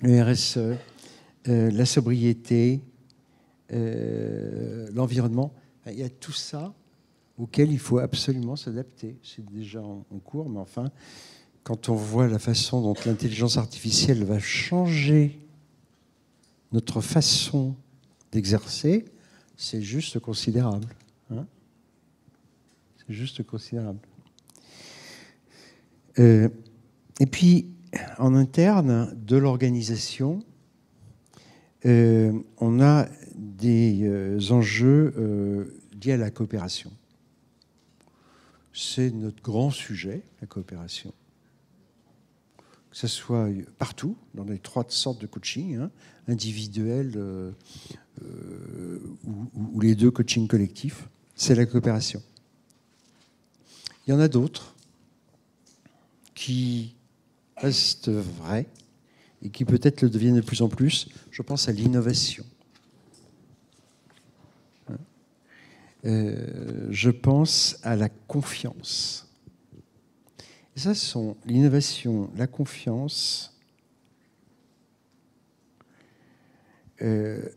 le RSE, la sobriété, l'environnement. Il y a tout ça auquel il faut absolument s'adapter. C'est déjà en cours, mais enfin, quand on voit la façon dont l'intelligence artificielle va changer notre façon d'exercer, c'est juste considérable. Hein, c'est juste considérable. Et puis, en interne de l'organisation, on a des enjeux liés à la coopération. C'est notre grand sujet, la coopération. Que ce soit partout, dans les trois sortes de coaching, hein, individuel ou les deux coachings collectifs, c'est la coopération. Il y en a d'autres qui restent vrais et qui peut-être le deviennent de plus en plus. Je pense à l'innovation. Je pense à la confiance. Et ça, ce sont l'innovation, la confiance, le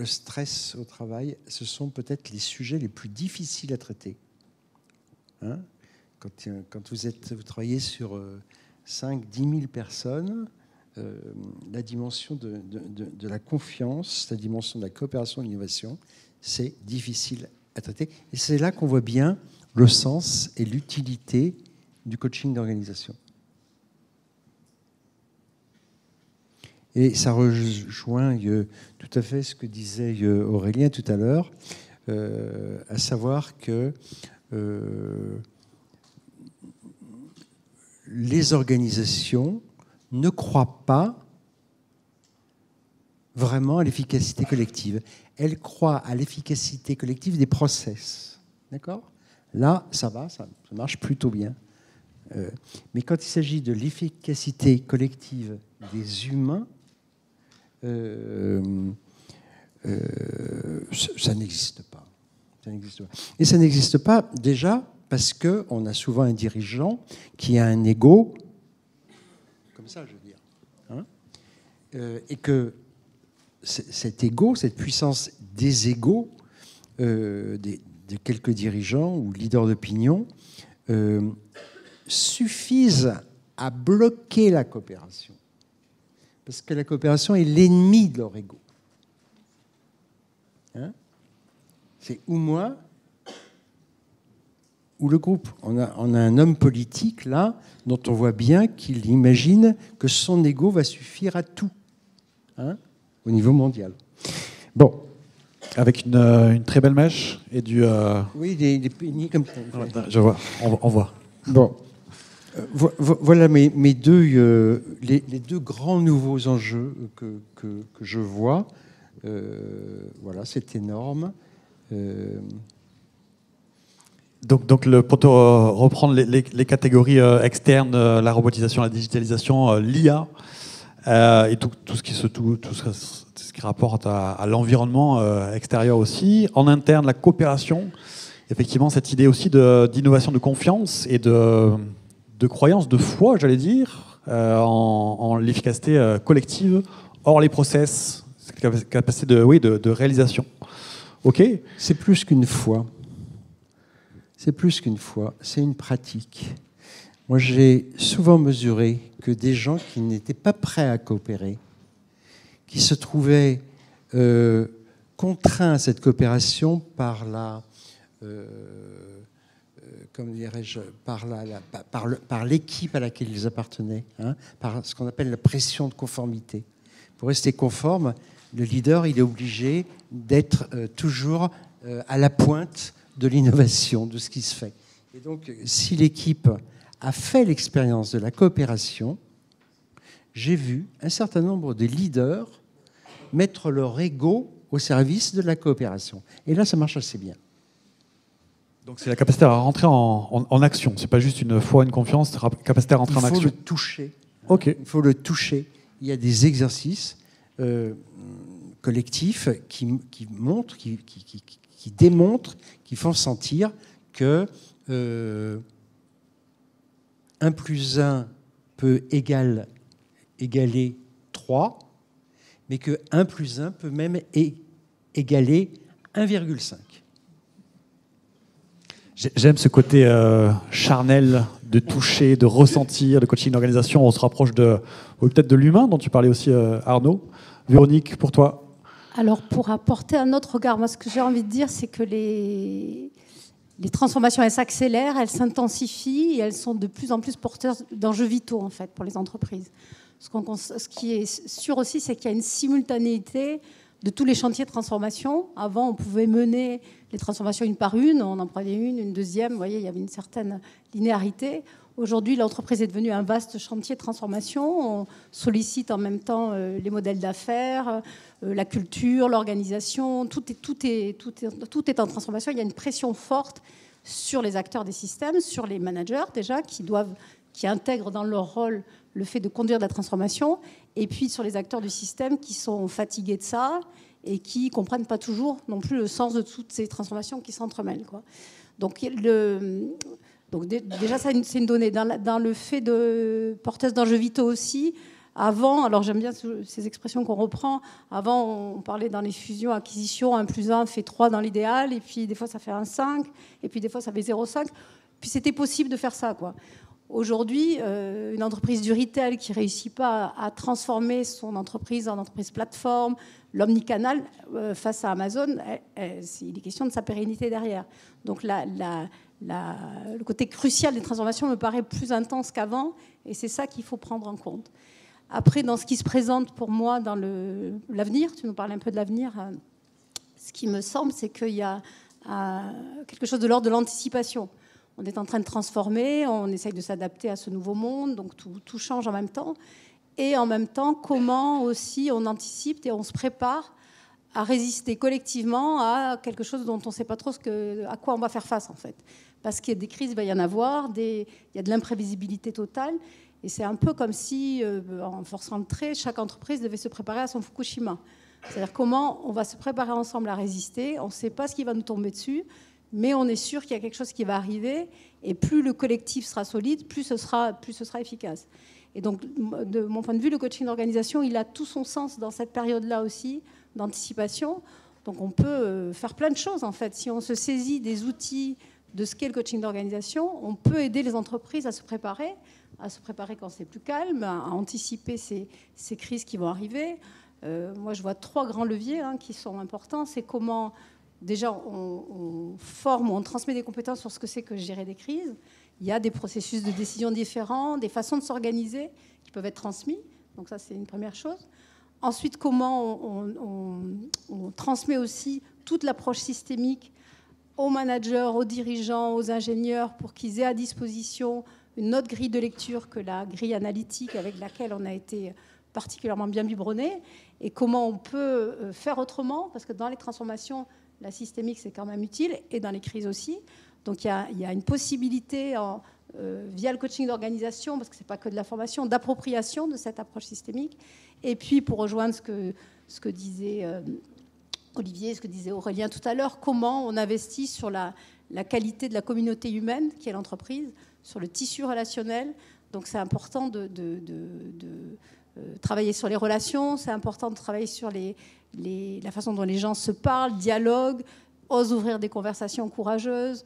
stress au travail. Ce sont peut-être les sujets les plus difficiles à traiter. Hein, quand vous travaillez sur 5 10 000 personnes, la dimension de la confiance, la dimension de la coopération et de l'innovation, c'est difficile à traiter. Et c'est là qu'on voit bien le sens et l'utilité du coaching d'organisation. Et ça rejoint tout à fait ce que disait Aurélien tout à l'heure, à savoir que les organisations ne croient pas vraiment à l'efficacité collective. Elles croient à l'efficacité collective des process. D'accord ? Là, ça va, ça marche plutôt bien. Mais quand il s'agit de l'efficacité collective des humains, ça n'existe pas. Ça n'existe pas. Et ça n'existe pas déjà parce qu'on a souvent un dirigeant qui a un ego, comme ça je veux dire, hein, et que cet ego, cette puissance des égos, de quelques dirigeants ou leaders d'opinion, suffisent à bloquer la coopération. Parce que la coopération est l'ennemi de leur ego. Hein ? C'est ou moi ou le groupe. On a un homme politique, là, dont on voit bien qu'il imagine que son ego va suffire à tout, hein, au niveau mondial. Bon. Avec une très belle mèche et du... Oui, des peignés comme ça. Je vois, on voit. Bon. Voilà les deux grands nouveaux enjeux que je vois. Voilà, c'est énorme. Donc pour te reprendre les catégories externes, la robotisation, la digitalisation, l'IA, et tout ce qui rapporte à l'environnement extérieur aussi. En interne, la coopération, effectivement, cette idée aussi d'innovation de confiance et de croyance, de foi, j'allais dire, en l'efficacité collective, hors les process, cette capacité de réalisation. OK ? C'est plus qu'une foi. C'est plus qu'une fois, c'est une pratique. Moi, j'ai souvent mesuré que des gens qui n'étaient pas prêts à coopérer, qui se trouvaient contraints à cette coopération par la... comment dirais-je, par l'équipe à laquelle ils appartenaient, hein, par ce qu'on appelle la pression de conformité. Pour rester conforme, le leader, il est obligé d'être toujours à la pointe de l'innovation, de ce qui se fait. Et donc, si l'équipe a fait l'expérience de la coopération, j'ai vu un certain nombre de leaders mettre leur ego au service de la coopération. Et là, ça marche assez bien. Donc c'est la capacité à rentrer en action. C'est pas juste une foi, une confiance, c'est la capacité à rentrer en action. Il faut le toucher. Ok. Il faut le toucher. Il y a des exercices collectifs qui montrent, qui démontrent, qui font sentir que 1 plus 1 peut égaler 3, mais que 1 plus 1 peut même égaler 1,5. J'aime ce côté charnel de toucher, de ressentir, de coaching d'organisation. On se rapproche peut-être de l'humain dont tu parlais aussi, Arnaud. Véronique, pour toi? Alors, pour apporter un autre regard, moi, ce que j'ai envie de dire, c'est que les transformations, elles s'accélèrent, elles s'intensifient et elles sont de plus en plus porteuses d'enjeux vitaux, en fait, pour les entreprises. Ce qui est sûr aussi, c'est qu'il y a une simultanéité de tous les chantiers de transformation. Avant, on pouvait mener les transformations une par une, on en prenait une deuxième, vous voyez, il y avait une certaine linéarité. Aujourd'hui, l'entreprise est devenue un vaste chantier de transformation. On sollicite en même temps les modèles d'affaires, la culture, l'organisation. Tout est en transformation. Il y a une pression forte sur les acteurs des systèmes, sur les managers déjà, qui intègrent dans leur rôle le fait de conduire de la transformation, et puis sur les acteurs du système qui sont fatigués de ça et qui ne comprennent pas toujours non plus le sens de toutes ces transformations qui s'entremêlent, quoi. Donc déjà, ça, c'est une donnée. Dans le fait de porteuse d'enjeux vitaux aussi, avant, alors j'aime bien ces expressions qu'on reprend, avant on parlait dans les fusions, acquisitions, 1 plus 1 fait 3 dans l'idéal, et puis des fois ça fait 1,5, et puis des fois ça fait 0,5, puis c'était possible de faire ça, quoi. Aujourd'hui, une entreprise du retail qui ne réussit pas à transformer son entreprise en entreprise plateforme, l'omnicanal, face à Amazon, il est question de sa pérennité derrière. Donc le côté crucial des transformations me paraît plus intense qu'avant, et c'est ça qu'il faut prendre en compte. Après, dans ce qui se présente pour moi dans l'avenir, tu nous parlais un peu de l'avenir, ce qui me semble, c'est qu'il y a quelque chose de l'ordre de l'anticipation. On est en train de transformer, on essaye de s'adapter à ce nouveau monde, donc tout change en même temps. Et en même temps, comment aussi on anticipe et on se prépare à résister collectivement à quelque chose dont on ne sait pas trop à quoi on va faire face, en fait. Parce qu'il y a des crises, il va y en avoir, il y a de l'imprévisibilité totale. Et c'est un peu comme si, en forçant le trait, chaque entreprise devait se préparer à son Fukushima. C'est-à-dire comment on va se préparer ensemble à résister. On ne sait pas ce qui va nous tomber dessus, mais on est sûr qu'il y a quelque chose qui va arriver. Et plus le collectif sera solide, plus ce sera efficace. Et donc, de mon point de vue, le coaching d'organisation, il a tout son sens dans cette période-là aussi, d'anticipation. Donc, on peut faire plein de choses, en fait. Si on se saisit des outils de ce qu'est le coaching d'organisation, on peut aider les entreprises à se préparer quand c'est plus calme, à anticiper ces crises qui vont arriver. Moi, je vois 3 grands leviers qui sont importants. C'est comment, déjà, on forme, on transmet des compétences sur ce que c'est que gérer des crises. Il y a des processus de décision différents, des façons de s'organiser qui peuvent être transmis. Donc ça, c'est une première chose. Ensuite, comment on transmet aussi toute l'approche systémique aux managers, aux dirigeants, aux ingénieurs, pour qu'ils aient à disposition une autre grille de lecture que la grille analytique avec laquelle on a été particulièrement bien biberonné, et comment on peut faire autrement, parce que dans les transformations, la systémique, c'est quand même utile, et dans les crises aussi. Donc il y a une possibilité, via le coaching d'organisation, parce que ce n'est pas que de la formation, d'appropriation de cette approche systémique. Et puis, pour rejoindre ce que disait Olivier, ce que disait Aurélien tout à l'heure, comment on investit sur la qualité de la communauté humaine, qui est l'entreprise, sur le tissu relationnel. Donc c'est important de travailler sur les relations, c'est important de travailler sur la façon dont les gens se parlent, dialoguent, osent ouvrir des conversations courageuses,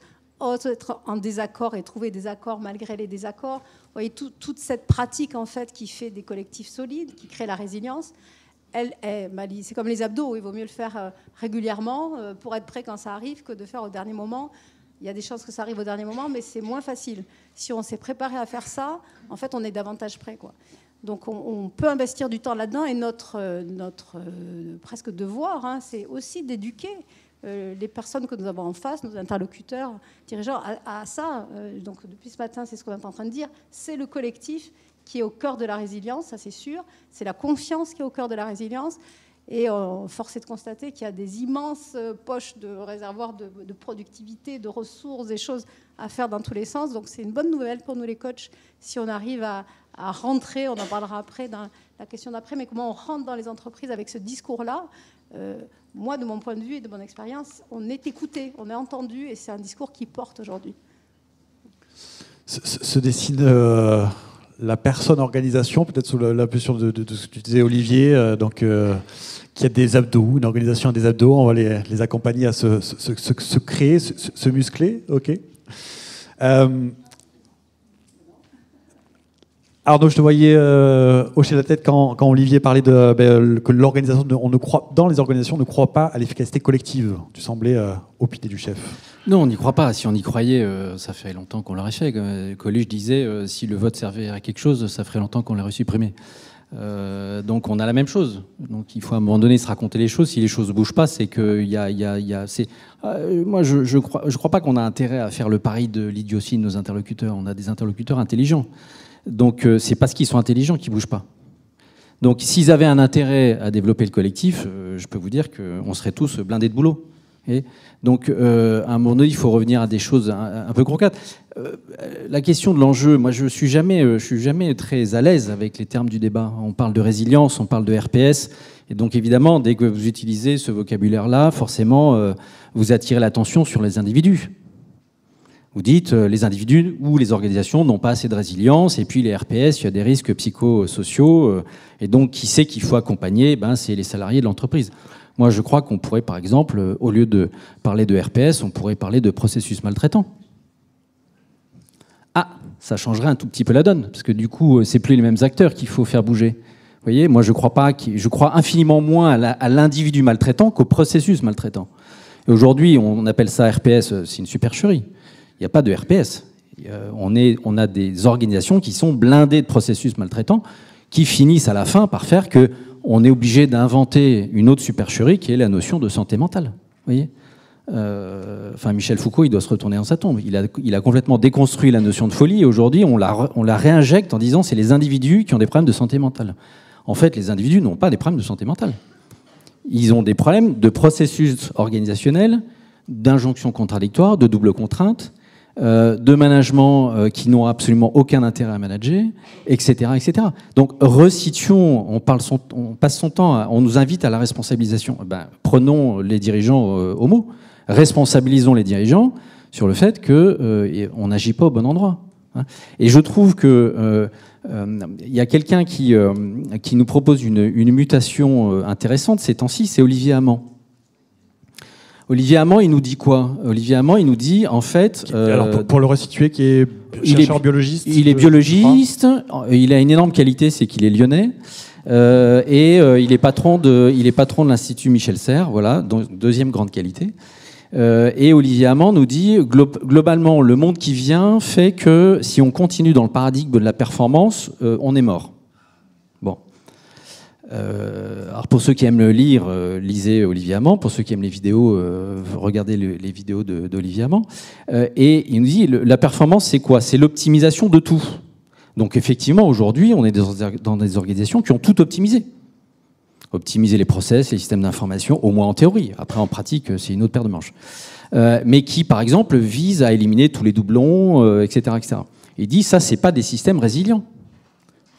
être en désaccord et trouver des accords malgré les désaccords. Vous voyez, toute cette pratique en fait qui fait des collectifs solides, qui crée la résilience, c'est comme les abdos, il vaut mieux le faire régulièrement pour être prêt quand ça arrive que de faire au dernier moment. Il y a des chances que ça arrive au dernier moment, mais c'est moins facile. Si on s'est préparé à faire ça, en fait, on est davantage prêt, quoi. Donc on peut investir du temps là-dedans, et notre presque devoir, hein, c'est aussi d'éduquer les personnes que nous avons en face, nos interlocuteurs, dirigeants, à ça. Donc depuis ce matin, c'est ce qu'on est en train de dire, c'est le collectif qui est au cœur de la résilience, ça c'est sûr, c'est la confiance qui est au cœur de la résilience, et force est de constater qu'il y a des immenses poches de réservoirs de productivité, de ressources, des choses à faire dans tous les sens. Donc c'est une bonne nouvelle pour nous les coachs si on arrive à rentrer, on en parlera après dans la question d'après, mais comment on rentre dans les entreprises avec ce discours-là. Moi, de mon point de vue et de mon expérience, on est écouté, on est entendu, et c'est un discours qui porte aujourd'hui. Se dessine la personne organisation, peut-être sous l'impulsion de ce que tu disais, Olivier, qui a des abdos, une organisation a des abdos, on va les accompagner à se créer, se muscler, ok. Arnaud, je te voyais hocher la tête quand Olivier parlait que l'organisation, dans les organisations, on ne croit pas à l'efficacité collective. Tu semblais opiner du chef. Non, on n'y croit pas. Si on y croyait, ça fait longtemps qu'on l'aurait fait. Coluche disait, si le vote servait à quelque chose, ça ferait longtemps qu'on l'aurait supprimé. Donc on a la même chose. Donc il faut à un moment donné se raconter les choses. Si les choses ne bougent pas, c'est qu'il y a moi, je crois pas qu'on a intérêt à faire le pari de l'idiotie de nos interlocuteurs. On a des interlocuteurs intelligents. Donc c'est parce qu'ils sont intelligents qu'ils ne bougent pas. Donc s'ils avaient un intérêt à développer le collectif, je peux vous dire qu'on serait tous blindés de boulot. Et donc à un moment donné, il faut revenir à des choses un peu concrètes. La question de l'enjeu, moi je suis jamais très à l'aise avec les termes du débat. On parle de résilience, on parle de RPS, et donc évidemment, dès que vous utilisez ce vocabulaire-là, forcément, vous attirez l'attention sur les individus. Vous dites les individus ou les organisations n'ont pas assez de résilience, et puis les RPS, il y a des risques psychosociaux, et donc qui sait qu'il faut accompagner, c'est les salariés de l'entreprise. Moi, je crois qu'on pourrait, par exemple, au lieu de parler de RPS, on pourrait parler de processus maltraitant. Ah, ça changerait un tout petit peu la donne, parce que du coup, c'est plus les mêmes acteurs qu'il faut faire bouger. Vous voyez, moi, je crois infiniment moins à l'individu maltraitant qu'au processus maltraitant. Et aujourd'hui, on appelle ça RPS, c'est une supercherie. Il n'y a pas de RPS. On a des organisations qui sont blindées de processus maltraitants, qui finissent à la fin par faire qu'on est obligé d'inventer une autre supercherie qui est la notion de santé mentale. Vous voyez, Michel Foucault, il doit se retourner dans sa tombe. Il a complètement déconstruit la notion de folie, et aujourd'hui, on la réinjecte en disant que c'est les individus qui ont des problèmes de santé mentale. En fait, les individus n'ont pas des problèmes de santé mentale. Ils ont des problèmes de processus organisationnel, d'injonctions contradictoires, de double contrainte, de management qui n'ont absolument aucun intérêt à manager, etc., etc. Donc, resituons, on passe son temps, on nous invite à la responsabilisation. Prenons les dirigeants au mot, responsabilisons les dirigeants sur le fait qu'on n'agit pas au bon endroit. Et je trouve que y a quelqu'un qui nous propose une mutation intéressante ces temps-ci, c'est Olivier Amand. Olivier Amand, il nous dit quoi? Olivier Amand, il nous dit, en fait... Alors, pour le resituer, qui est chercheur biologiste. Il est biologiste, il a une énorme qualité, c'est qu'il est lyonnais, et il est patron de l'Institut Michel Serres, voilà, donc deuxième grande qualité. Et Olivier Amand nous dit, globalement, le monde qui vient fait que si on continue dans le paradigme de la performance, on est mort. Bon. Alors pour ceux qui aiment le lire, lisez Olivier Amand. Pour ceux qui aiment les vidéos, regardez les vidéos d'Olivier Amand. Et il nous dit, la performance, c'est quoi? C'est l'optimisation de tout. Donc effectivement, aujourd'hui, on est dans des organisations qui ont tout optimisé. Optimiser les process, les systèmes d'information, au moins en théorie. Après, en pratique, c'est une autre paire de manches. Mais qui, par exemple, vise à éliminer tous les doublons, etc., etc. Il dit, ça, c'est pas des systèmes résilients.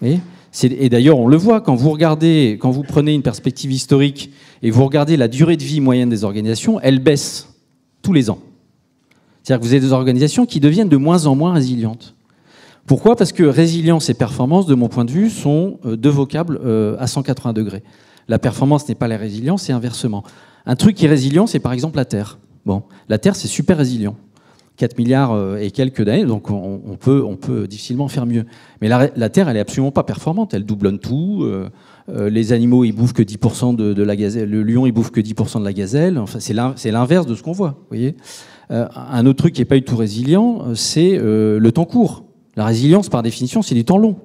Vous voyez ? Et d'ailleurs, on le voit, quand vous prenez une perspective historique et vous regardez la durée de vie moyenne des organisations, elle baisse tous les ans. C'est-à-dire que vous avez des organisations qui deviennent de moins en moins résilientes. Pourquoi? Parce que résilience et performance, de mon point de vue, sont deux vocables à 180 degrés. La performance n'est pas la résilience, c'est inversement. Un truc qui est résilient, c'est par exemple la Terre. Bon, la Terre, c'est super résilient. 4 milliards et quelques d'années, donc on peut difficilement faire mieux. Mais la Terre, elle est absolument pas performante, elle doublonne tout. Les animaux, ils bouffent que 10% de la gazelle. Le lion, il bouffe que 10% de la gazelle. Enfin, c'est l'inverse de ce qu'on voit. Vous voyez. Un autre truc qui n'est pas du tout résilient, c'est le temps court. La résilience, par définition, c'est du temps long.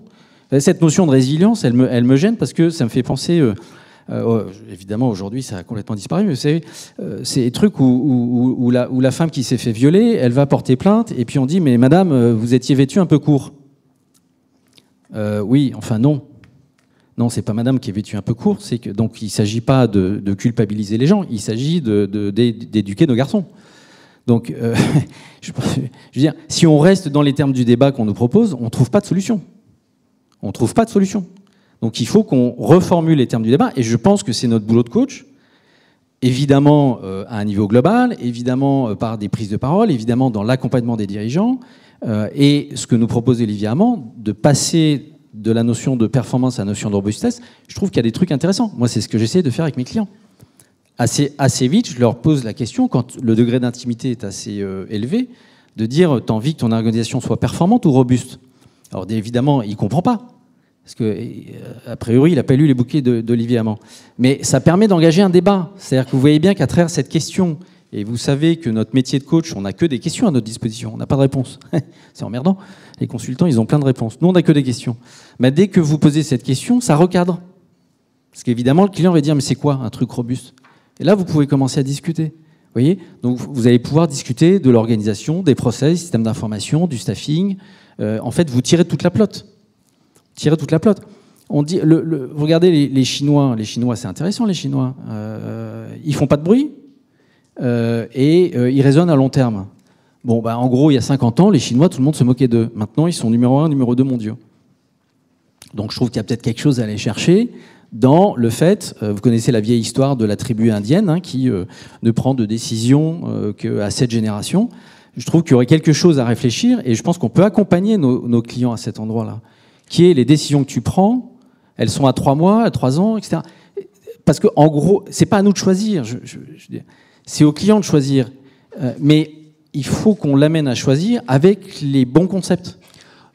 Cette notion de résilience, elle me gêne parce que ça me fait penser... évidemment, aujourd'hui, ça a complètement disparu, mais vous savez, c'est des trucs où la femme qui s'est fait violer, elle va porter plainte, et puis on dit, mais madame, vous étiez vêtue un peu court. Oui, enfin non. Non, c'est pas madame qui est vêtue un peu court, c'est que donc il ne s'agit pas de culpabiliser les gens, il s'agit d'éduquer nos garçons. Donc, je veux dire, si on reste dans les termes du débat qu'on nous propose, on ne trouve pas de solution. On ne trouve pas de solution. Donc il faut qu'on reformule les termes du débat, et je pense que c'est notre boulot de coach, évidemment à un niveau global, évidemment par des prises de parole, évidemment dans l'accompagnement des dirigeants, et ce que nous propose Olivier Hamand, de passer de la notion de performance à la notion de robustesse, je trouve qu'il y a des trucs intéressants. Moi, c'est ce que j'essaie de faire avec mes clients. Assez vite, je leur pose la question, quand le degré d'intimité est assez élevé, de dire, t'as envie que ton organisation soit performante ou robuste? Alors évidemment, il ne comprend pas. Parce qu'a priori, il n'a pas lu les bouquets d'Olivier Hamand. Mais ça permet d'engager un débat. C'est-à-dire que vous voyez bien qu'à travers cette question, et vous savez que notre métier de coach, on n'a que des questions à notre disposition, on n'a pas de réponse. C'est emmerdant. Les consultants, ils ont plein de réponses. Nous, on n'a que des questions. Mais dès que vous posez cette question, ça recadre. Parce qu'évidemment, le client va dire, mais c'est quoi un truc robuste? Et là, vous pouvez commencer à discuter. Vous voyez? Donc, vous allez pouvoir discuter de l'organisation, des process, des systèmes d'information, du staffing. En fait, vous tirez toute la pelote. On dit, vous regardez les Chinois. Les Chinois, c'est intéressant, les Chinois. Ils font pas de bruit et ils raisonnent à long terme. Bon, bah, en gros, il y a 50 ans, les Chinois, tout le monde se moquait d'eux. Maintenant, ils sont numéro 1, numéro 2 mondiaux. Donc, je trouve qu'il y a peut-être quelque chose à aller chercher dans le fait, vous connaissez la vieille histoire de la tribu indienne qui ne prend de décision qu'à 7 générations. Je trouve qu'il y aurait quelque chose à réfléchir et je pense qu'on peut accompagner nos clients à cet endroit-là, qui est les décisions que tu prends, elles sont à 3 mois, à 3 ans, etc. Parce qu'en gros, c'est pas à nous de choisir, c'est au client de choisir. Mais il faut qu'on l'amène à choisir avec les bons concepts.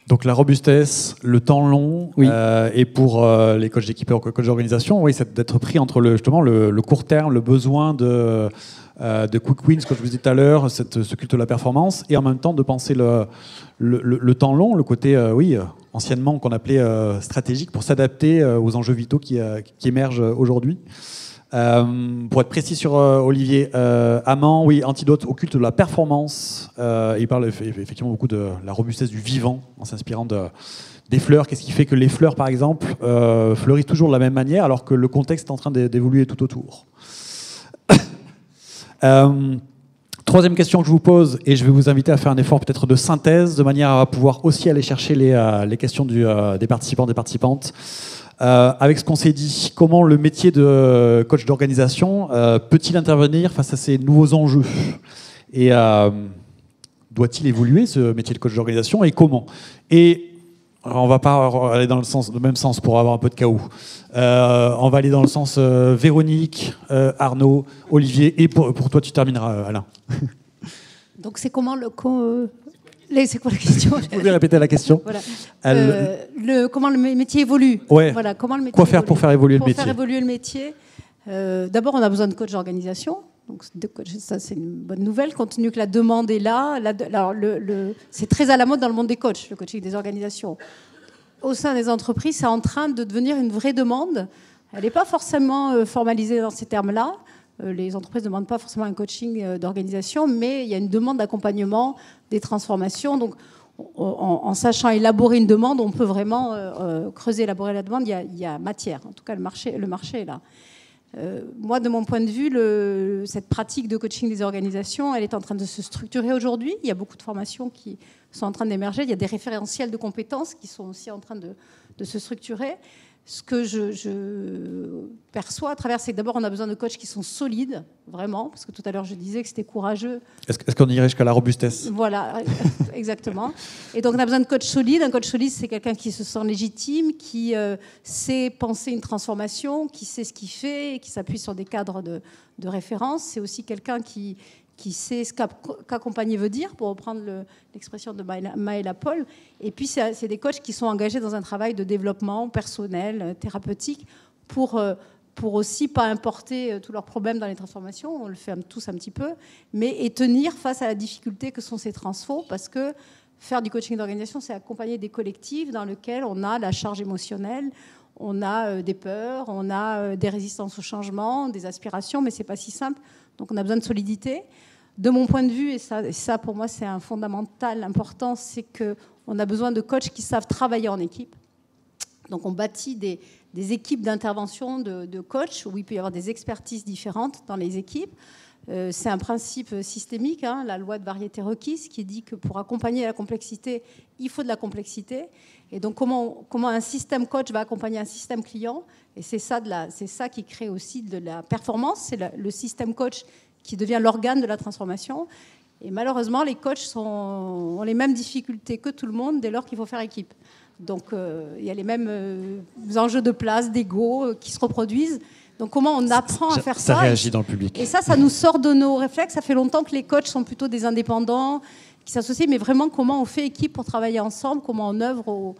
Donc la robustesse, le temps long, oui. Et pour les coachs d'équipe et coachs d'organisation, oui, c'est d'être pris entre le court terme, le besoin de quick wins, comme je vous disais tout à l'heure, ce culte de la performance, et en même temps de penser le temps long, le côté, anciennement qu'on appelait stratégique, pour s'adapter aux enjeux vitaux qui émergent aujourd'hui. Pour être précis sur Olivier Hamand, oui, antidote au culte de la performance. Il parle effectivement beaucoup de la robustesse du vivant, en s'inspirant des fleurs. Qu'est-ce qui fait que les fleurs, par exemple, fleurissent toujours de la même manière, alors que le contexte est en train d'évoluer tout autour. Troisième question que je vous pose, et je vais vous inviter à faire un effort peut-être de synthèse, de manière à pouvoir aussi aller chercher les questions des participants, des participantes. Avec ce qu'on s'est dit, comment le métier de coach d'organisation peut-il intervenir face à ces nouveaux enjeux? Et doit-il évoluer, ce métier de coach d'organisation, et comment? Et on ne va pas aller dans le même sens pour avoir un peu de chaos. On va aller dans le sens Véronique, Arnaud, Olivier, et pour toi, tu termineras, Alain. Donc c'est comment c'est quoi la question? Vous pouvez répéter la question? Voilà. Comment le métier évolue? Ouais. Voilà, comment le métier Quoi faire pour faire évoluer le métier? Pour faire évoluer le métier, d'abord, on a besoin de coach d'organisation. Donc, ça, c'est une bonne nouvelle, compte tenu que la demande est là. Alors, c'est très à la mode dans le monde des coachs, le coaching des organisations. Au sein des entreprises, c'est en train de devenir une vraie demande. Elle n'est pas forcément formalisée dans ces termes-là. Les entreprises ne demandent pas forcément un coaching d'organisation, mais il y a une demande d'accompagnement des transformations. Donc, en sachant élaborer une demande, on peut vraiment creuser, élaborer la demande. Il y a matière. En tout cas, le marché est là. Moi, de mon point de vue, cette pratique de coaching des organisations, elle est en train de se structurer aujourd'hui. Il y a beaucoup de formations qui sont en train d'émerger. Il y a des référentiels de compétences qui sont aussi en train de se structurer. Ce que je perçois à travers, c'est que d'abord, on a besoin de coachs qui sont solides, vraiment, parce que tout à l'heure, je disais que c'était courageux. Est-ce qu'on irait jusqu'à la robustesse? Voilà, exactement. Et donc, on a besoin de coachs solides. Un coach solide, c'est quelqu'un qui se sent légitime, qui sait penser une transformation, qui sait ce qu'il fait, et qui s'appuie sur des cadres de référence. C'est aussi quelqu'un qui qui sait ce qu'accompagner veut dire, pour reprendre l'expression de Maëla Paul. Et puis, c'est des coachs qui sont engagés dans un travail de développement personnel, thérapeutique, pour aussi pas importer tous leurs problèmes dans les transformations, on le fait tous un petit peu, et tenir face à la difficulté que sont ces transfos, parce que faire du coaching d'organisation, c'est accompagner des collectifs dans lesquels on a la charge émotionnelle, on a des peurs, on a des résistances au changement, des aspirations, mais c'est pas si simple. Donc on a besoin de solidité. De mon point de vue, et ça pour moi c'est un fondamental important, c'est qu'on a besoin de coachs qui savent travailler en équipe. Donc on bâtit des équipes d'intervention de coachs où il peut y avoir des expertises différentes dans les équipes. C'est un principe systémique, hein, la loi de variété requise, qui dit que pour accompagner la complexité, il faut de la complexité. Et donc comment un système coach va accompagner un système client, et c'est ça qui crée aussi de la performance, c'est le système coach qui devient l'organe de la transformation. Et malheureusement, les coachs ont les mêmes difficultés que tout le monde dès lors qu'il faut faire équipe. Donc il y a les mêmes enjeux de place, d'ego qui se reproduisent. Donc comment on apprend à faire ça? Ça réagit dans le public. Et ça nous sort de nos réflexes. Ça fait longtemps que les coachs sont plutôt des indépendants qui s'associent, mais vraiment comment on fait équipe pour travailler ensemble, comment on œuvre.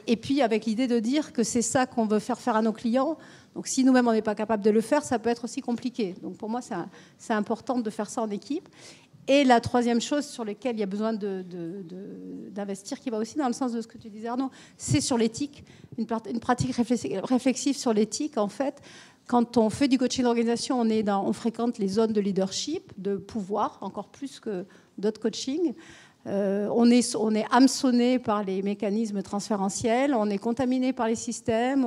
Et puis avec l'idée de dire que c'est ça qu'on veut faire à nos clients. Donc si nous-mêmes on n'est pas capable de le faire, ça peut être aussi compliqué. Donc pour moi c'est important de faire ça en équipe. Et la troisième chose sur laquelle il y a besoin d'investir, qui va aussi dans le sens de ce que tu disais Arnaud, c'est sur l'éthique, une pratique réflexive sur l'éthique. En fait, quand on fait du coaching d'organisation, on fréquente les zones de leadership, de pouvoir, encore plus que d'autres coachings. On est hameçonné par les mécanismes transférentiels, on est contaminé par les systèmes,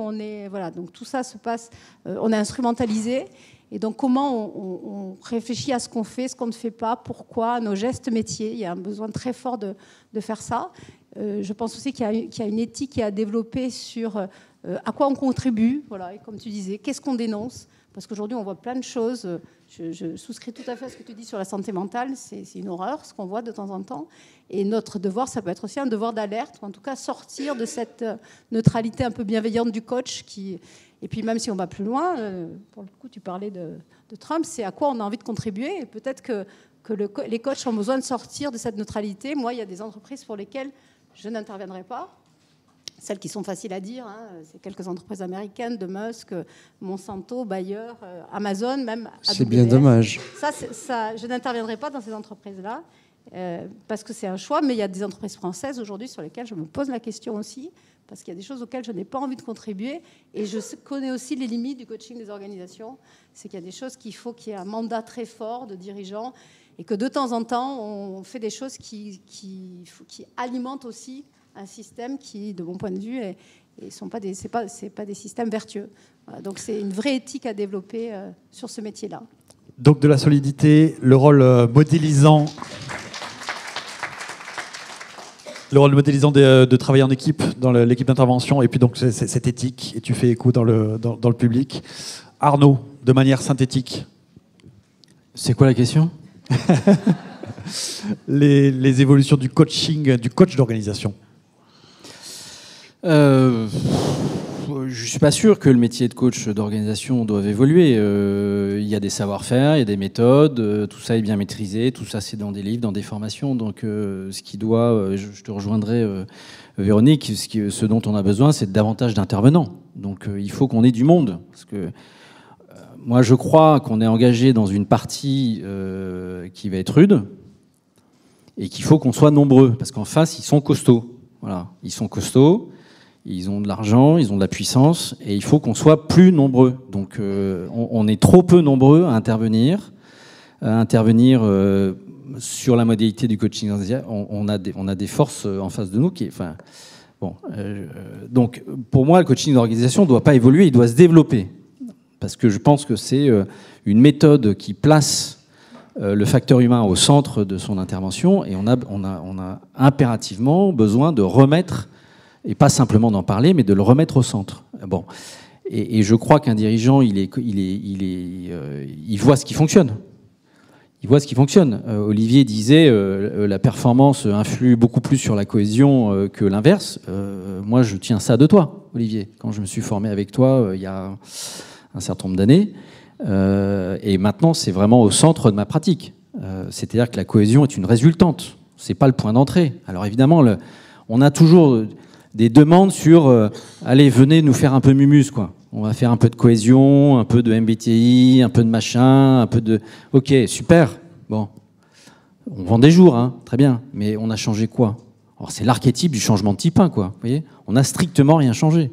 donc tout ça se passe, on est instrumentalisé. Et donc comment on réfléchit à ce qu'on fait, ce qu'on ne fait pas, pourquoi, nos gestes métiers. Il y a un besoin très fort de faire ça. Je pense aussi qu'il y a une éthique qui a développé sur à quoi on contribue, voilà, et comme tu disais, qu'est-ce qu'on dénonce. Parce qu'aujourd'hui, on voit plein de choses. Je souscris tout à fait à ce que tu dis sur la santé mentale. C'est une horreur, ce qu'on voit de temps en temps. Et notre devoir, ça peut être aussi un devoir d'alerte, ou en tout cas sortir de cette neutralité un peu bienveillante du coach Et puis même si on va plus loin, pour le coup tu parlais de Trump, c'est à quoi on a envie de contribuer. Et peut-être que les coachs ont besoin de sortir de cette neutralité. Moi, il y a des entreprises pour lesquelles je n'interviendrai pas. Celles qui sont faciles à dire, hein, c'est quelques entreprises américaines, de Musk, Monsanto, Bayer, Amazon, même AWS. C'est bien dommage. Ça, je n'interviendrai pas dans ces entreprises-là parce que c'est un choix, mais il y a des entreprises françaises aujourd'hui sur lesquelles je me pose la question aussi, parce qu'il y a des choses auxquelles je n'ai pas envie de contribuer. Et je connais aussi les limites du coaching des organisations. C'est qu'il y a des choses qu'il faut qu'il y ait un mandat très fort de dirigeants et que de temps en temps, on fait des choses qui alimentent aussi un système qui, de mon point de vue, c'est pas des systèmes vertueux. Voilà, donc c'est une vraie éthique à développer sur ce métier-là. Donc de la solidité, le rôle modélisant... Le rôle modélisant de travailler en équipe, dans l'équipe d'intervention, et puis donc cette éthique, et tu fais écho dans le public. Arnaud, de manière synthétique. C'est quoi la question? les évolutions du coaching, du coach d'organisation. Je ne suis pas sûr que le métier de coach d'organisation doive évoluer. Il y a des savoir-faire, il y a des méthodes, tout ça est bien maîtrisé, tout ça c'est dans des livres, dans des formations. Donc ce qui doit, je te rejoindrai Véronique, ce dont on a besoin c'est davantage d'intervenants. Donc il faut qu'on ait du monde. Parce que moi je crois qu'on est engagé dans une partie qui va être rude et qu'il faut qu'on soit nombreux. Parce qu'en face ils sont costauds. Voilà, ils sont costauds. Ils ont de l'argent, ils ont de la puissance, et il faut qu'on soit plus nombreux. Donc on est trop peu nombreux à intervenir sur la modalité du coaching. On a des forces en face de nous qui... Enfin, bon, donc pour moi, le coaching d'organisation ne doit pas évoluer, il doit se développer. Parce que je pense que c'est une méthode qui place le facteur humain au centre de son intervention, et on a impérativement besoin de remettre... Et pas simplement d'en parler, mais de le remettre au centre. Bon. Et je crois qu'un dirigeant, il voit ce qui fonctionne. Il voit ce qui fonctionne. Olivier disait la performance influe beaucoup plus sur la cohésion que l'inverse. Moi, je tiens ça de toi, Olivier. Quand je me suis formé avec toi il y a un certain nombre d'années. Et maintenant, c'est vraiment au centre de ma pratique. C'est-à-dire que la cohésion est une résultante. C'est pas le point d'entrée. Alors évidemment, on a toujours des demandes sur allez, venez nous faire un peu mumus, quoi. On va faire un peu de cohésion, un peu de MBTI, un peu de machin, un peu de... Ok, super. Bon, on vend des jours, hein, très bien. Mais on a changé quoi? Alors c'est l'archétype du changement de type 1, quoi. Vous voyez, on n'a strictement rien changé.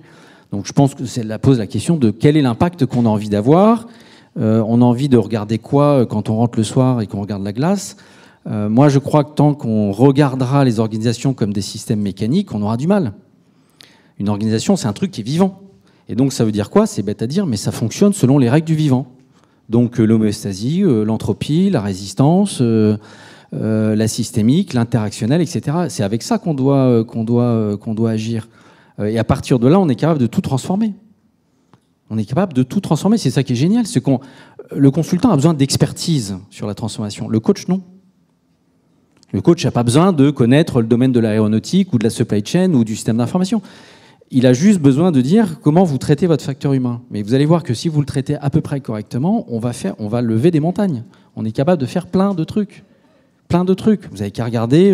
Donc je pense que ça pose la question de quel est l'impact qu'on a envie d'avoir. On a envie de regarder quoi quand on rentre le soir et qu'on regarde la glace. Moi, je crois que tant qu'on regardera les organisations comme des systèmes mécaniques, on aura du mal. Une organisation, c'est un truc qui est vivant. Et donc, ça veut dire quoi? C'est bête à dire, mais ça fonctionne selon les règles du vivant. Donc, l'homéostasie, l'entropie, la résistance, la systémique, l'interactionnel, etc. C'est avec ça qu'on doit agir. Et à partir de là, on est capable de tout transformer. On est capable de tout transformer. C'est ça qui est génial. C'est le consultant a besoin d'expertise sur la transformation. Le coach, non. Le coach n'a pas besoin de connaître le domaine de l'aéronautique ou de la supply chain ou du système d'information. Il a juste besoin de dire comment vous traitez votre facteur humain. Mais vous allez voir que si vous le traitez à peu près correctement, on va lever des montagnes. On est capable de faire plein de trucs. Plein de trucs. Vous n'avez qu'à regarder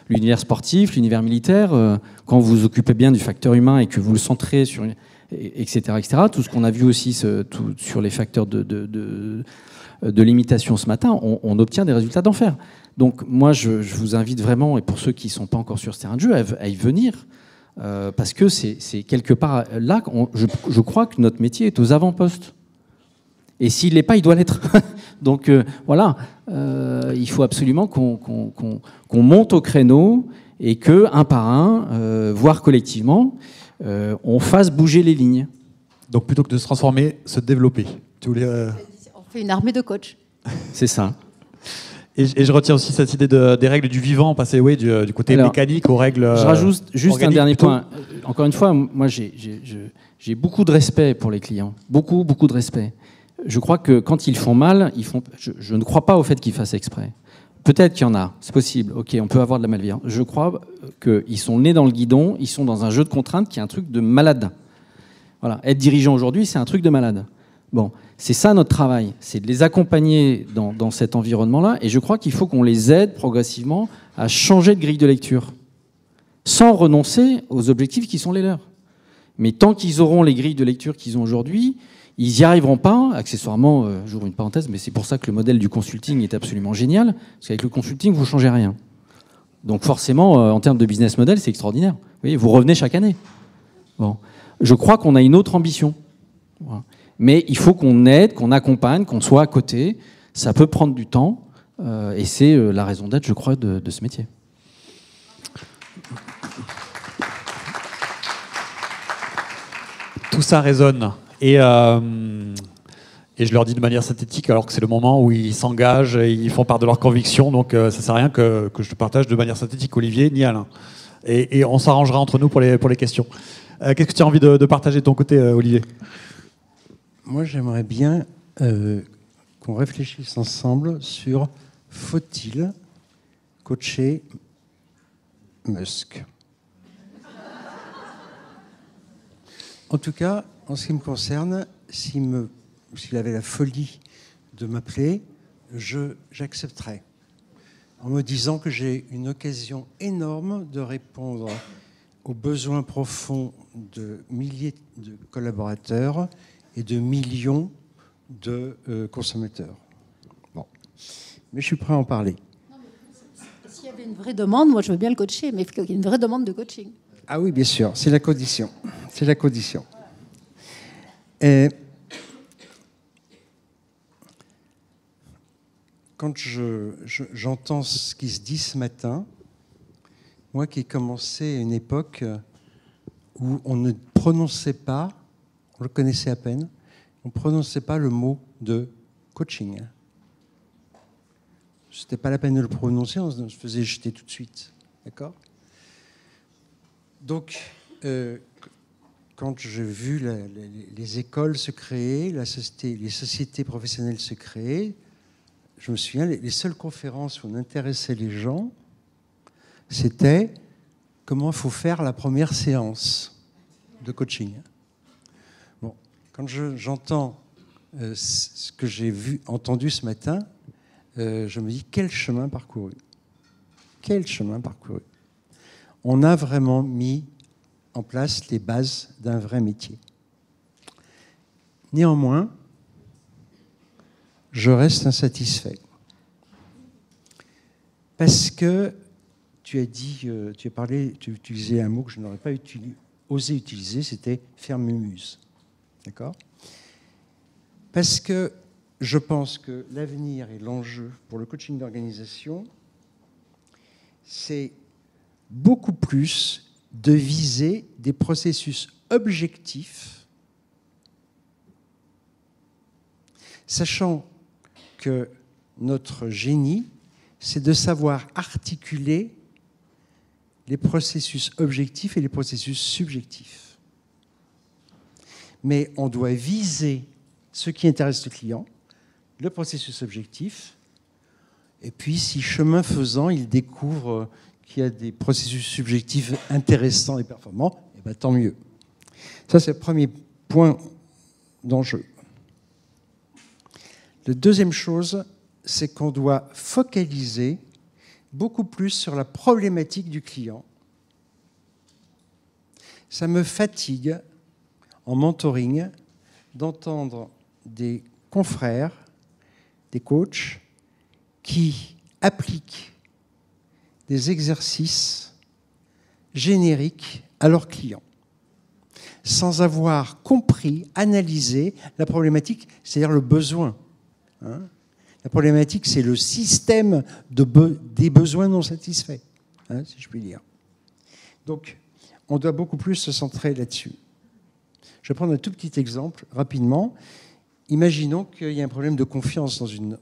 l'univers sportif, l'univers militaire. Quand vous vous occupez bien du facteur humain et que vous le centrez sur... etc., etc. Tout ce qu'on a vu aussi sur les facteurs de limitation ce matin, on obtient des résultats d'enfer. Donc moi, je vous invite vraiment, et pour ceux qui ne sont pas encore sur ce terrain de jeu, à y venir, parce que c'est quelque part là, je crois que notre métier est aux avant-postes. Et s'il l'est pas, il doit l'être. Donc voilà, il faut absolument qu'on monte au créneau et que, un par un, voire collectivement, on fasse bouger les lignes. Donc plutôt que de se transformer, se développer. On fait une armée de coachs. C'est ça. Et je retiens aussi cette idée des règles du vivant, passer du côté mécanique aux règles. Je rajoute juste un dernier plutôt. point. Encore une fois, moi j'ai beaucoup de respect pour les clients. Beaucoup, beaucoup de respect. Je crois que quand ils font mal, je ne crois pas au fait qu'ils fassent exprès. Peut-être qu'il y en a, c'est possible. Ok, on peut avoir de la malveillance. Je crois qu'ils sont nés dans le guidon, ils sont dans un jeu de contraintes qui est un truc de malade. Voilà. Être dirigeant aujourd'hui, c'est un truc de malade. Bon, c'est ça notre travail, c'est de les accompagner dans cet environnement-là. Et je crois qu'il faut qu'on les aide progressivement à changer de grille de lecture, sans renoncer aux objectifs qui sont les leurs. Mais tant qu'ils auront les grilles de lecture qu'ils ont aujourd'hui, ils n'y arriveront pas. Accessoirement, j'ouvre une parenthèse, mais c'est pour ça que le modèle du consulting est absolument génial, parce qu'avec le consulting, vous ne changez rien. Donc forcément, en termes de business model, c'est extraordinaire. Vous voyez, vous revenez chaque année. Bon. Je crois qu'on a une autre ambition. Voilà. Mais il faut qu'on aide, qu'on accompagne, qu'on soit à côté. Ça peut prendre du temps, et c'est la raison d'être, je crois, de ce métier. Tout ça résonne. Et je leur dis de manière synthétique, alors que c'est le moment où ils s'engagent, et ils font part de leurs convictions. Donc ça ne sert à rien que je partage de manière synthétique, Olivier, ni Alain. Et on s'arrangera entre nous pour les questions. Qu'est-ce que tu as envie de partager de ton côté, Olivier ? Moi, j'aimerais bien qu'on réfléchisse ensemble sur faut-il coacher Musk. En tout cas, en ce qui me concerne, s'il avait la folie de m'appeler, j'accepterais. En me disant que j'ai une occasion énorme de répondre aux besoins profonds de milliers de collaborateurs et de millions de consommateurs. Bon. Mais je suis prêt à en parler. S'il y avait une vraie demande, moi je veux bien le coacher, mais il faut qu'il y ait une vraie demande de coaching. Ah oui, bien sûr, c'est la condition. C'est la condition. Et quand j'entends ce qui se dit ce matin, moi qui ai commencé à une époque où on ne prononçait pas, on le connaissait à peine, on ne prononçait pas le mot de coaching. Ce n'était pas la peine de le prononcer, on se faisait jeter tout de suite. D'accord ? Donc, quand j'ai vu les écoles se créer, les sociétés professionnelles se créer, je me souviens, les seules conférences où on intéressait les gens, c'était comment il faut faire la première séance de coaching. Bon, quand j'entends ce que j'ai entendu ce matin, je me dis, quel chemin parcouru. Quel chemin parcouru. On a vraiment mis en place les bases d'un vrai métier. Néanmoins, je reste insatisfait. Parce que tu as dit, tu as parlé, tu utilisais un mot que je n'aurais pas osé utiliser, c'était faire mumuse. D'accord ? Parce que je pense que l'avenir et l'enjeu pour le coaching d'organisation, c'est beaucoup plus de viser des processus objectifs, sachant que notre génie, c'est de savoir articuler les processus objectifs et les processus subjectifs. Mais on doit viser ce qui intéresse le client, le processus objectif, et puis si chemin faisant, il découvre qu'il y a des processus subjectifs intéressants et performants, et bien, tant mieux. Ça, c'est le premier point d'enjeu. La deuxième chose, c'est qu'on doit focaliser beaucoup plus sur la problématique du client. Ça me fatigue en mentoring d'entendre des confrères, des coachs qui appliquent des exercices génériques à leurs clients sans avoir compris, analysé la problématique, c'est-à-dire le besoin. La problématique, c'est le système des besoins non satisfaits, si je puis dire. Donc, on doit beaucoup plus se centrer là-dessus. Je vais prendre un tout petit exemple, rapidement. Imaginons qu'il y a un problème de confiance dans une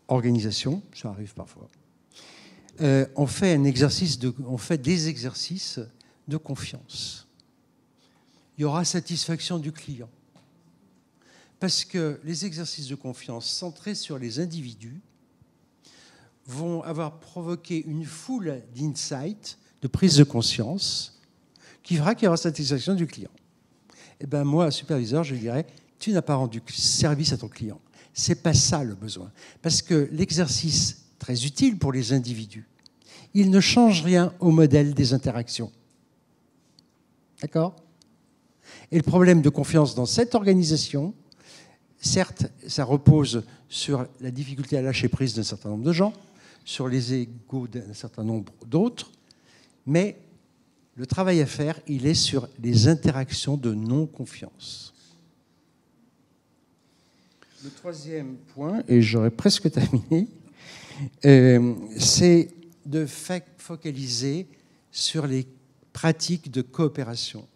organisation, ça arrive parfois. On fait des exercices de confiance. Il y aura satisfaction du client. Parce que les exercices de confiance centrés sur les individus vont avoir provoqué une foule d'insights, de prise de conscience, qui fera qu'il y aura satisfaction du client. Eh bien, moi, superviseur, je dirais, tu n'as pas rendu service à ton client. Ce n'est pas ça le besoin. Parce que l'exercice, très utile pour les individus, il ne change rien au modèle des interactions. D'accord ? Et le problème de confiance dans cette organisation, certes, ça repose sur la difficulté à lâcher prise d'un certain nombre de gens, sur les égos d'un certain nombre d'autres, mais le travail à faire, il est sur les interactions de non-confiance. Le troisième point, et j'aurais presque terminé, c'est de focaliser sur les pratiques de coopération.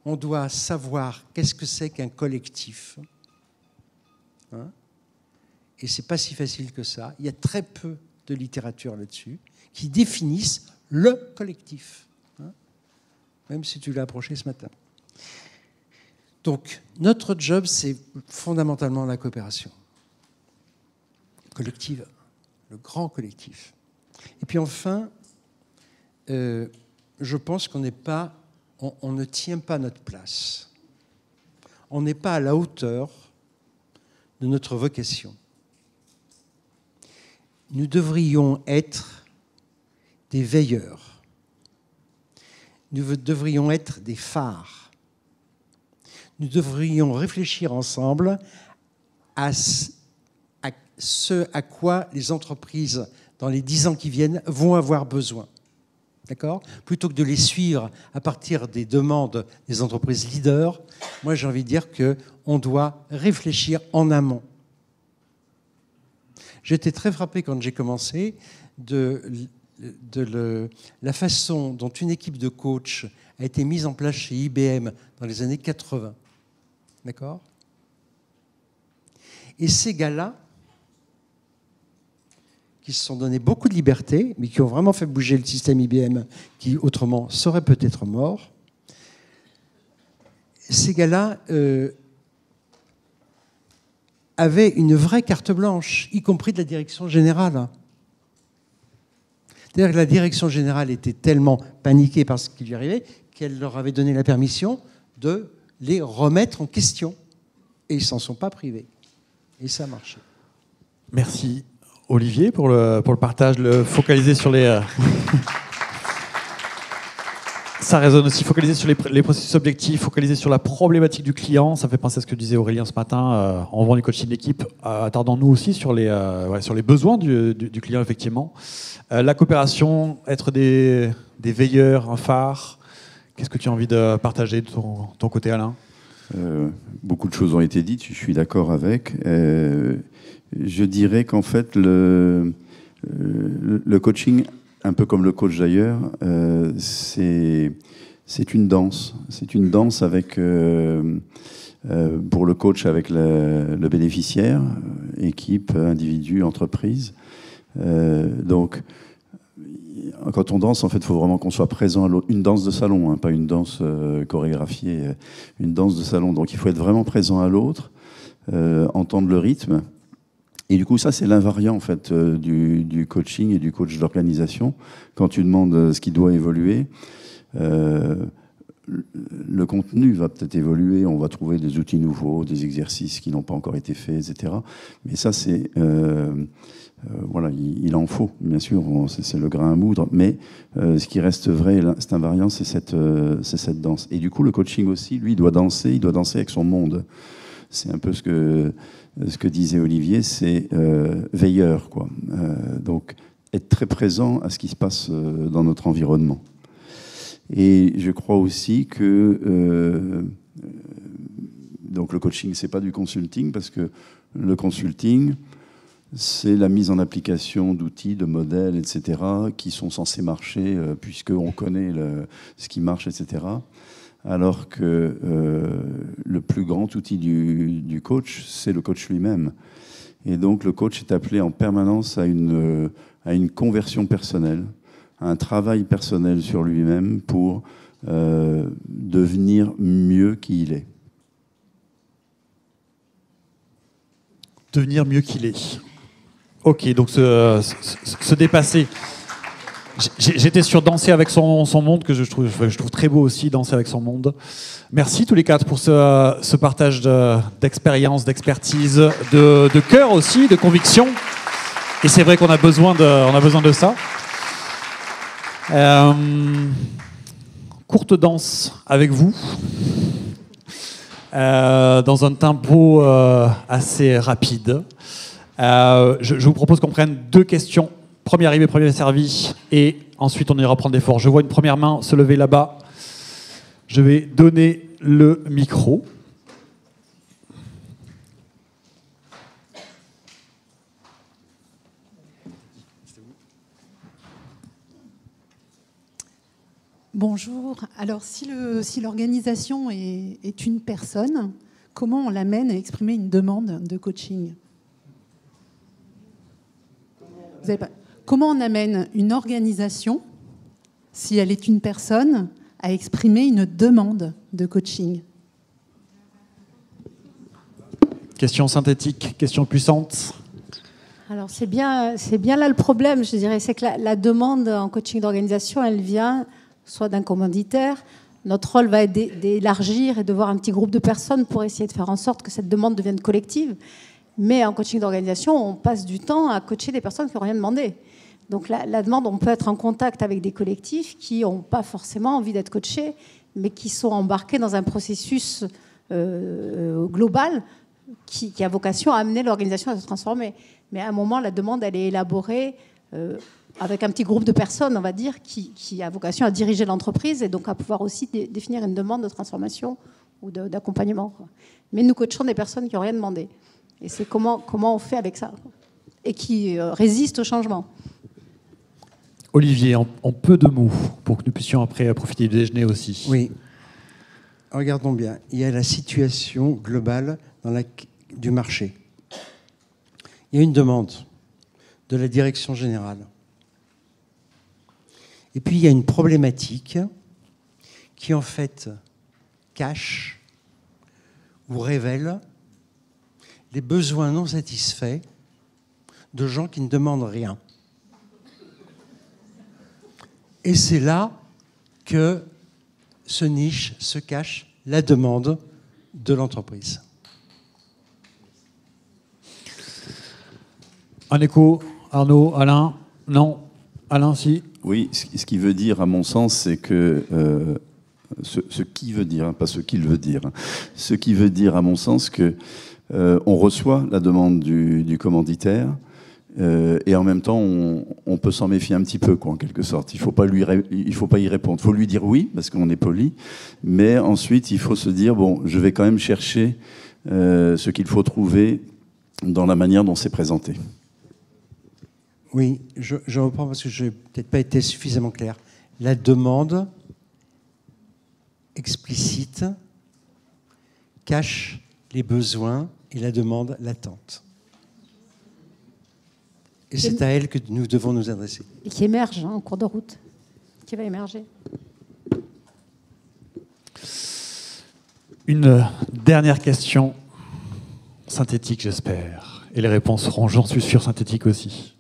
On doit savoir qu'est-ce que c'est qu'un collectif. Et ce n'est pas si facile que ça. Il y a très peu de littérature là-dessus qui définissent le collectif. Même si tu l'as approché ce matin. Donc, notre job, c'est fondamentalement la coopération collective, le grand collectif. Et puis enfin, je pense qu'on n'est pas... On ne tient pas notre place. On n'est pas à la hauteur de notre vocation. Nous devrions être des veilleurs. Nous devrions être des phares. Nous devrions réfléchir ensemble à ce à quoi les entreprises, dans les 10 ans qui viennent, vont avoir besoin. D'accord ? Plutôt que de les suivre à partir des demandes des entreprises leaders, moi j'ai envie de dire qu'on doit réfléchir en amont. J'étais très frappé quand j'ai commencé de la façon dont une équipe de coach a été mise en place chez IBM dans les années 80. D'accord ? Et ces gars-là, qui se sont donné beaucoup de liberté, mais qui ont vraiment fait bouger le système IBM, qui autrement serait peut-être mort. Ces gars-là avaient une vraie carte blanche, y compris de la direction générale. C'est-à-dire que la direction générale était tellement paniquée par ce qui lui arrivait qu'elle leur avait donné la permission de les remettre en question. Et ils ne s'en sont pas privés. Et ça a marché. Merci Olivier pour le partage, focaliser sur les... Ça résonne aussi, focaliser sur les processus objectifs, focaliser sur la problématique du client. Ça fait penser à ce que disait Aurélien ce matin en vend du coaching d'équipe. Attardons-nous aussi sur les besoins du client, effectivement. La coopération, être des veilleurs, un phare. Qu'est-ce que tu as envie de partager de ton côté, Alain ? Beaucoup de choses ont été dites, je suis d'accord avec. Je dirais qu'en fait, le coaching, un peu comme le coach d'ailleurs, c'est une danse. C'est une danse avec, pour le coach avec le bénéficiaire, équipe, individu, entreprise. Donc, quand on danse, en fait, il faut vraiment qu'on soit présent à l'autre. Une danse de salon, hein, pas une danse chorégraphiée, une danse de salon. Donc, il faut être vraiment présent à l'autre, entendre le rythme. Et du coup, ça, c'est l'invariant, en fait, du coaching et du coach d'organisation. Quand tu demandes ce qui doit évoluer, le contenu va peut-être évoluer. On va trouver des outils nouveaux, des exercices qui n'ont pas encore été faits, etc. Mais ça, c'est... voilà, il en faut, bien sûr, c'est le grain à moudre, mais ce qui reste vrai, c'est invariant, c'est cette danse. Et du coup, le coaching aussi, lui, il doit danser avec son monde. C'est un peu ce que disait Olivier, c'est veilleur, quoi. Donc, être très présent à ce qui se passe dans notre environnement. Et je crois aussi que donc le coaching, c'est pas du consulting, parce que le consulting, c'est la mise en application d'outils, de modèles, etc., qui sont censés marcher, puisqu'on connaît ce qui marche, etc. Alors que le plus grand outil du coach, c'est le coach lui-même. Et donc le coach est appelé en permanence à une conversion personnelle, à un travail personnel sur lui-même pour devenir mieux qu'il est. Devenir mieux qu'il est. Ok, donc se dépasser. J'étais sur Danser avec son monde, que je trouve très beau aussi, Danser avec son monde. Merci tous les quatre pour ce partage d'expérience, d'expertise, de cœur aussi, de conviction. Et c'est vrai qu'on a besoin de ça. Courte danse avec vous, dans un tempo assez rapide. Je vous propose qu'on prenne 2 questions. Premier arrivé, premier servi, et ensuite on ira prendre des forts. Je vois une première main se lever là-bas. Je vais donner le micro. Bonjour. Alors, si l'organisation est une personne, comment on l'amène à exprimer une demande de coaching ? Comment on amène une organisation, si elle est une personne, à exprimer une demande de coaching ? Question synthétique, question puissante. Alors c'est bien là le problème, je dirais, c'est que la demande en coaching d'organisation, elle vient soit d'un commanditaire. Notre rôle va être d'élargir et de voir un petit groupe de personnes pour essayer de faire en sorte que cette demande devienne collective. Mais en coaching d'organisation, on passe du temps à coacher des personnes qui n'ont rien demandé. Donc la demande, on peut être en contact avec des collectifs qui n'ont pas forcément envie d'être coachés, mais qui sont embarqués dans un processus global qui a vocation à amener l'organisation à se transformer. Mais à un moment, la demande, elle est élaborée avec un petit groupe de personnes, on va dire, qui a vocation à diriger l'entreprise et donc à pouvoir aussi définir une demande de transformation ou d'accompagnement. Mais nous coachons des personnes qui n'ont rien demandé. Et c'est comment on fait avec ça et qui résistent au changement. Olivier, en peu de mots, pour que nous puissions après profiter du déjeuner aussi. Oui. Regardons bien. Il y a la situation globale du marché. Il y a une demande de la direction générale. Et puis, il y a une problématique qui, en fait, cache ou révèle les besoins non satisfaits de gens qui ne demandent rien. Et c'est là que se cache la demande de l'entreprise. Un écho, Arnaud, Alain? Non. Alain, si. Oui, ce qui veut dire, à mon sens, c'est que... ce qui veut dire, pas ce qu'il veut dire. Ce qui veut dire, à mon sens, que on reçoit la demande du commanditaire et en même temps, on peut s'en méfier un petit peu, quoi, en quelque sorte. Il faut pas y répondre. Il faut lui dire oui, parce qu'on est poli, mais ensuite, il faut se dire, bon, je vais quand même chercher ce qu'il faut trouver dans la manière dont c'est présenté. Oui, je reprends parce que je n'ai peut-être pas été suffisamment clair. La demande explicite cache les besoins et la demande latente. Et c'est à elle que nous devons nous adresser. Et qui émerge en cours de route, qui va émerger. Une dernière question, synthétique j'espère. Et les réponses seront, j'en suis sûr, synthétiques aussi.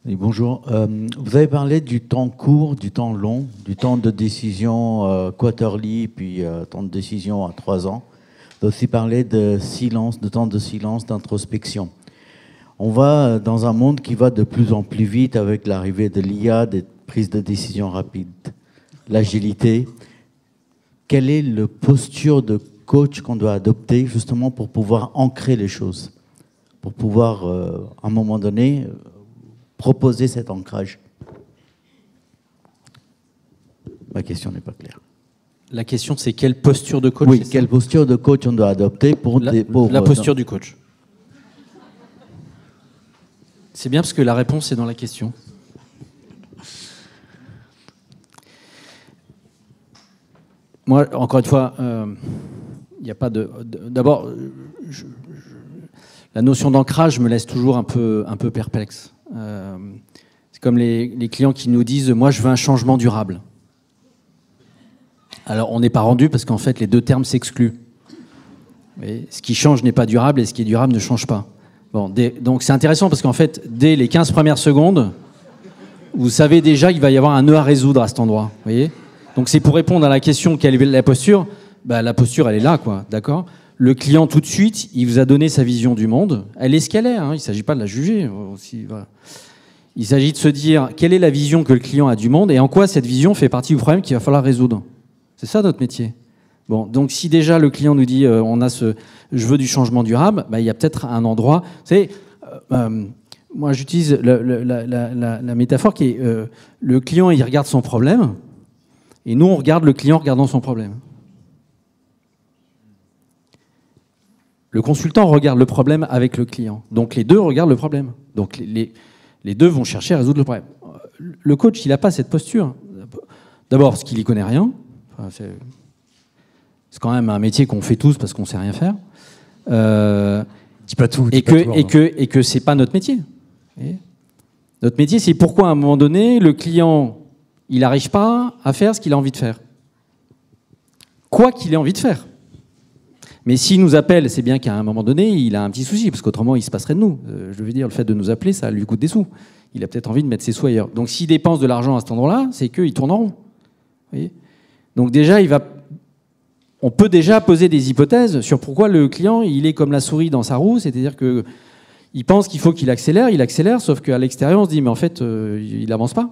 Oui, bonjour. Vous avez parlé du temps court, du temps long, du temps de décision quarterly, puis temps de décision à 3 ans. Vous avez aussi parlé de silence, de temps de silence, d'introspection. On va dans un monde qui va de plus en plus vite avec l'arrivée de l'IA, des prises de décision rapides, l'agilité. Quelle est la posture de coach qu'on doit adopter justement pour pouvoir ancrer les choses, pour pouvoir, à un moment donné, proposer cet ancrage? Ma question n'est pas claire. La question, c'est quelle posture de coach? Oui, quelle posture de coach on doit adopter pour... La posture du coach. C'est bien parce que la réponse est dans la question. Moi, encore une fois, il n'y a pas de... D'abord, la notion d'ancrage me laisse toujours un peu perplexe. C'est comme les clients qui nous disent « moi, je veux un changement durable ». Alors, on n'est pas rendu parce qu'en fait, les deux termes s'excluent. Ce qui change n'est pas durable et ce qui est durable ne change pas. Bon, donc, c'est intéressant parce qu'en fait, dès les 15 premières secondes, vous savez déjà qu'il va y avoir un nœud à résoudre à cet endroit. Vous voyez ? Donc, c'est pour répondre à la question quelle est la posture. Bah, la posture, elle est là, quoi. D'accord ? Le client, tout de suite, il vous a donné sa vision du monde. Elle est ce qu'elle est. Hein. Il ne s'agit pas de la juger. Aussi, voilà. Il s'agit de se dire quelle est la vision que le client a du monde et en quoi cette vision fait partie du problème qu'il va falloir résoudre. C'est ça notre métier. Bon, donc si déjà le client nous dit je veux du changement durable, bah, il y a peut-être un endroit. Vous savez, moi j'utilise la métaphore qui est le client il regarde son problème et nous on regarde le client regardant son problème. Le consultant regarde le problème avec le client. Donc les deux regardent le problème. Donc les deux vont chercher à résoudre le problème. Le coach, il n'a pas cette posture. D'abord, parce qu'il n'y connaît rien. Enfin, c'est quand même un métier qu'on fait tous parce qu'on ne sait rien faire. Dis pas tout. Et que ce n'est pas notre métier. Notre métier, c'est pourquoi à un moment donné, le client, il n'arrive pas à faire ce qu'il a envie de faire. Quoi qu'il ait envie de faire. Mais s'il nous appelle, c'est bien qu'à un moment donné, il a un petit souci, parce qu'autrement, il se passerait de nous. Je veux dire, le fait de nous appeler, ça lui coûte des sous. Il a peut-être envie de mettre ses sous ailleurs. Donc s'il dépense de l'argent à cet endroit-là, c'est qu'il tourne en rond. Vous voyez ? Donc déjà, on peut déjà poser des hypothèses sur pourquoi le client, il est comme la souris dans sa roue, c'est-à-dire qu'il pense qu'il faut qu'il accélère, sauf qu'à l'extérieur, on se dit, mais en fait, il n'avance pas.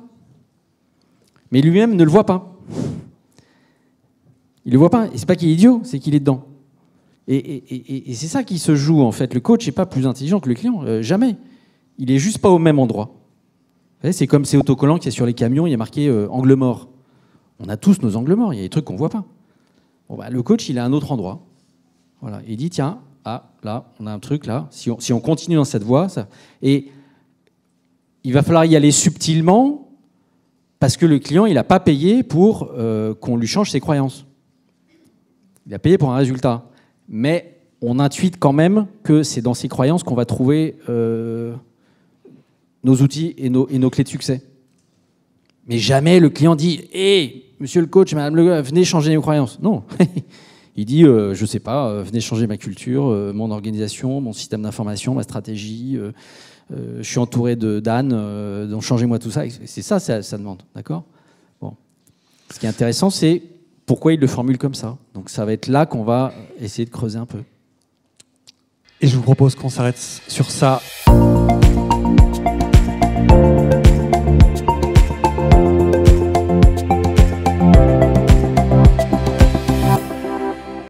Mais lui-même ne le voit pas. Il ne le voit pas. Et c'est pas qu'il est idiot, c'est qu'il est dedans. Et c'est ça qui se joue, en fait. Le coach n'est pas plus intelligent que le client, jamais. Il est juste pas au même endroit. Vous savez, c'est comme ces autocollants qu'il y a sur les camions, il y a marqué angle mort. On a tous nos angles morts, il y a des trucs qu'on ne voit pas. Bon, bah, le coach, il est à un autre endroit. Voilà. Il dit, tiens, là, on a un truc, là. Si on continue dans cette voie, ça... Et il va falloir y aller subtilement parce que le client, il n'a pas payé pour qu'on lui change ses croyances. Il a payé pour un résultat. Mais on intuite quand même que c'est dans ces croyances qu'on va trouver nos outils et nos clés de succès. Mais jamais le client dit « Hé, monsieur le coach, madame le gars, venez changer nos croyances ». Non. Il dit je ne sais pas, venez changer ma culture, mon organisation, mon système d'information, ma stratégie. Je suis entouré d'ânes, donc changez-moi tout ça. C'est ça, ça demande. D'accord ? Bon. Ce qui est intéressant, c'est pourquoi il le formule comme ça. Donc ça va être là qu'on va essayer de creuser un peu. Et je vous propose qu'on s'arrête sur ça. Thank you.